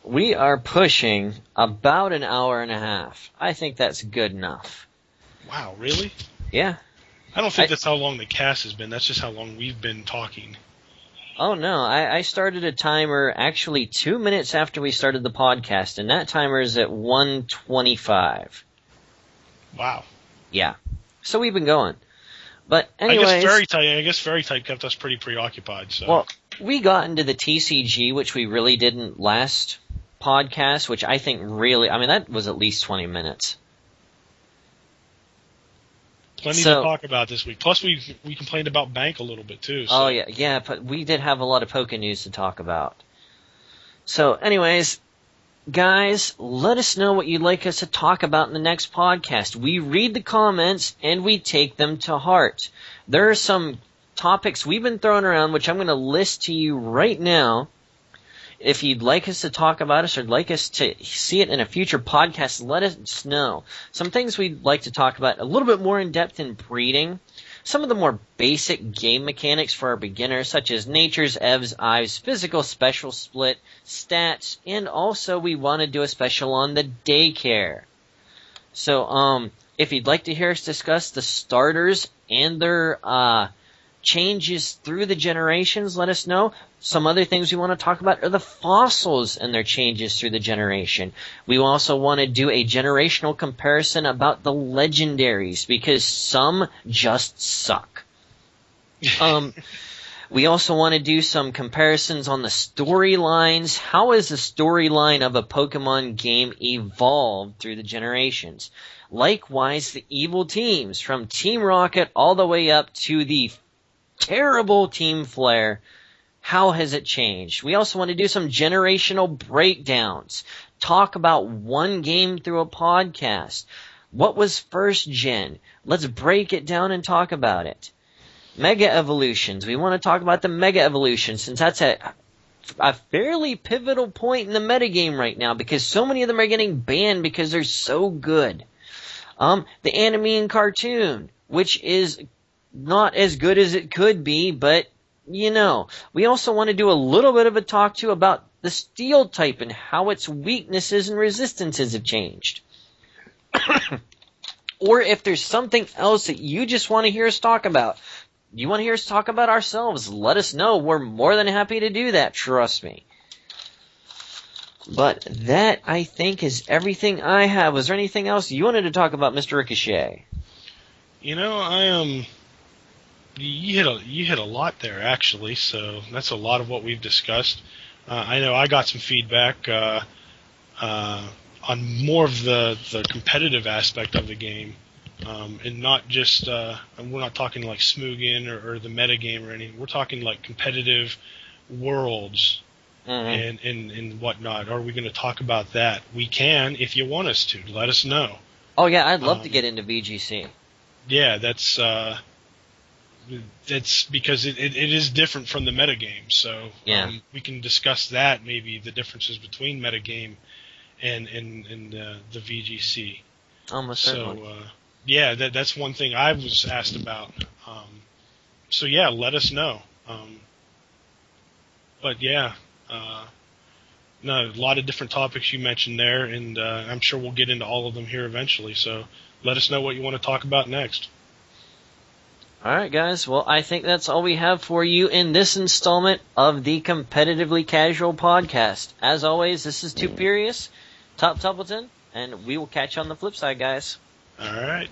[SPEAKER 1] We are pushing about an hour and a half. I think that's good enough.
[SPEAKER 2] Wow, really?
[SPEAKER 1] Yeah.
[SPEAKER 2] I don't think that's how long the cast has been. That's just how long we've been talking.
[SPEAKER 1] Oh, no. I started a timer actually 2 minutes after we started the podcast, and that timer is at 1:25.
[SPEAKER 2] Wow.
[SPEAKER 1] Yeah. So we've been going. But anyways...
[SPEAKER 2] I guess Fairy Type kept us pretty preoccupied. So.
[SPEAKER 1] Well, we got into the TCG, which we really didn't last podcast, which I think really... I mean, that was at least 20 minutes.
[SPEAKER 2] Plenty to talk about this week. Plus, we complained about Bank a little bit, too. So.
[SPEAKER 1] Oh, yeah, but we did have a lot of Poke news to talk about. So, anyways, guys, let us know what you'd like us to talk about in the next podcast. We read the comments, and we take them to heart. There are some topics we've been throwing around, which I'm going to list to you right now. If you'd like us to talk about us or like us to see it in a future podcast, let us know. Some things we'd like to talk about a little bit more in depth in breeding. Some of the more basic game mechanics for our beginners, such as Nature's, Ev's, Ives, Physical, Special Split, Stats, and also we want to do a special on the daycare. So, if you'd like to hear us discuss the starters and their changes through the generations, let us know. Some other things we want to talk about are the fossils and their changes through the generation. We also want to do a generational comparison about the legendaries, because some just suck. We also want to do some comparisons on the storylines. How has the storyline of a Pokemon game evolved through the generations? Likewise, the evil teams, from Team Rocket all the way up to the terrible Team Flare. How has it changed? We also want to do some generational breakdowns. Talk about one game through a podcast. What was first gen? Let's break it down and talk about it. Mega evolutions. We want to talk about the mega evolution, since that's a fairly pivotal point in the metagame right now, because so many of them are getting banned because they're so good. The anime and cartoon, which is not as good as it could be, but you know. We also want to do a little bit of a talk too about the steel type and how its weaknesses and resistances have changed. Or if there's something else that you just want to hear us talk about, you want to hear us talk about ourselves, let us know. We're more than happy to do that, trust me. But that, I think, is everything I have. Was there anything else you wanted to talk about, Mr. Ricochet?
[SPEAKER 2] You know, you hit a lot there, actually, so that's a lot of what we've discussed. I know I got some feedback on more of the competitive aspect of the game, and not just, and we're not talking like Smoogan or the metagame or anything. We're talking like competitive worlds and whatnot. Are we going to talk about that? We can if you want us to. Let us know.
[SPEAKER 1] Oh, yeah, I'd love to get into VGC.
[SPEAKER 2] Yeah, that's because it is different from the metagame, so
[SPEAKER 1] yeah.
[SPEAKER 2] We can discuss that, maybe the differences between metagame and the VGC.
[SPEAKER 1] Almost certainly.
[SPEAKER 2] So, yeah, that's one thing I was asked about. So, yeah, let us know. But, yeah, no, a lot of different topics you mentioned there, and I'm sure we'll get into all of them here eventually. So let us know what you want to talk about next.
[SPEAKER 1] All right, guys. Well, I think that's all we have for you in this installment of the Competitively Casual podcast. As always, this is Tupperius, Tuppleton, and we will catch you on the flip side, guys.
[SPEAKER 2] All right.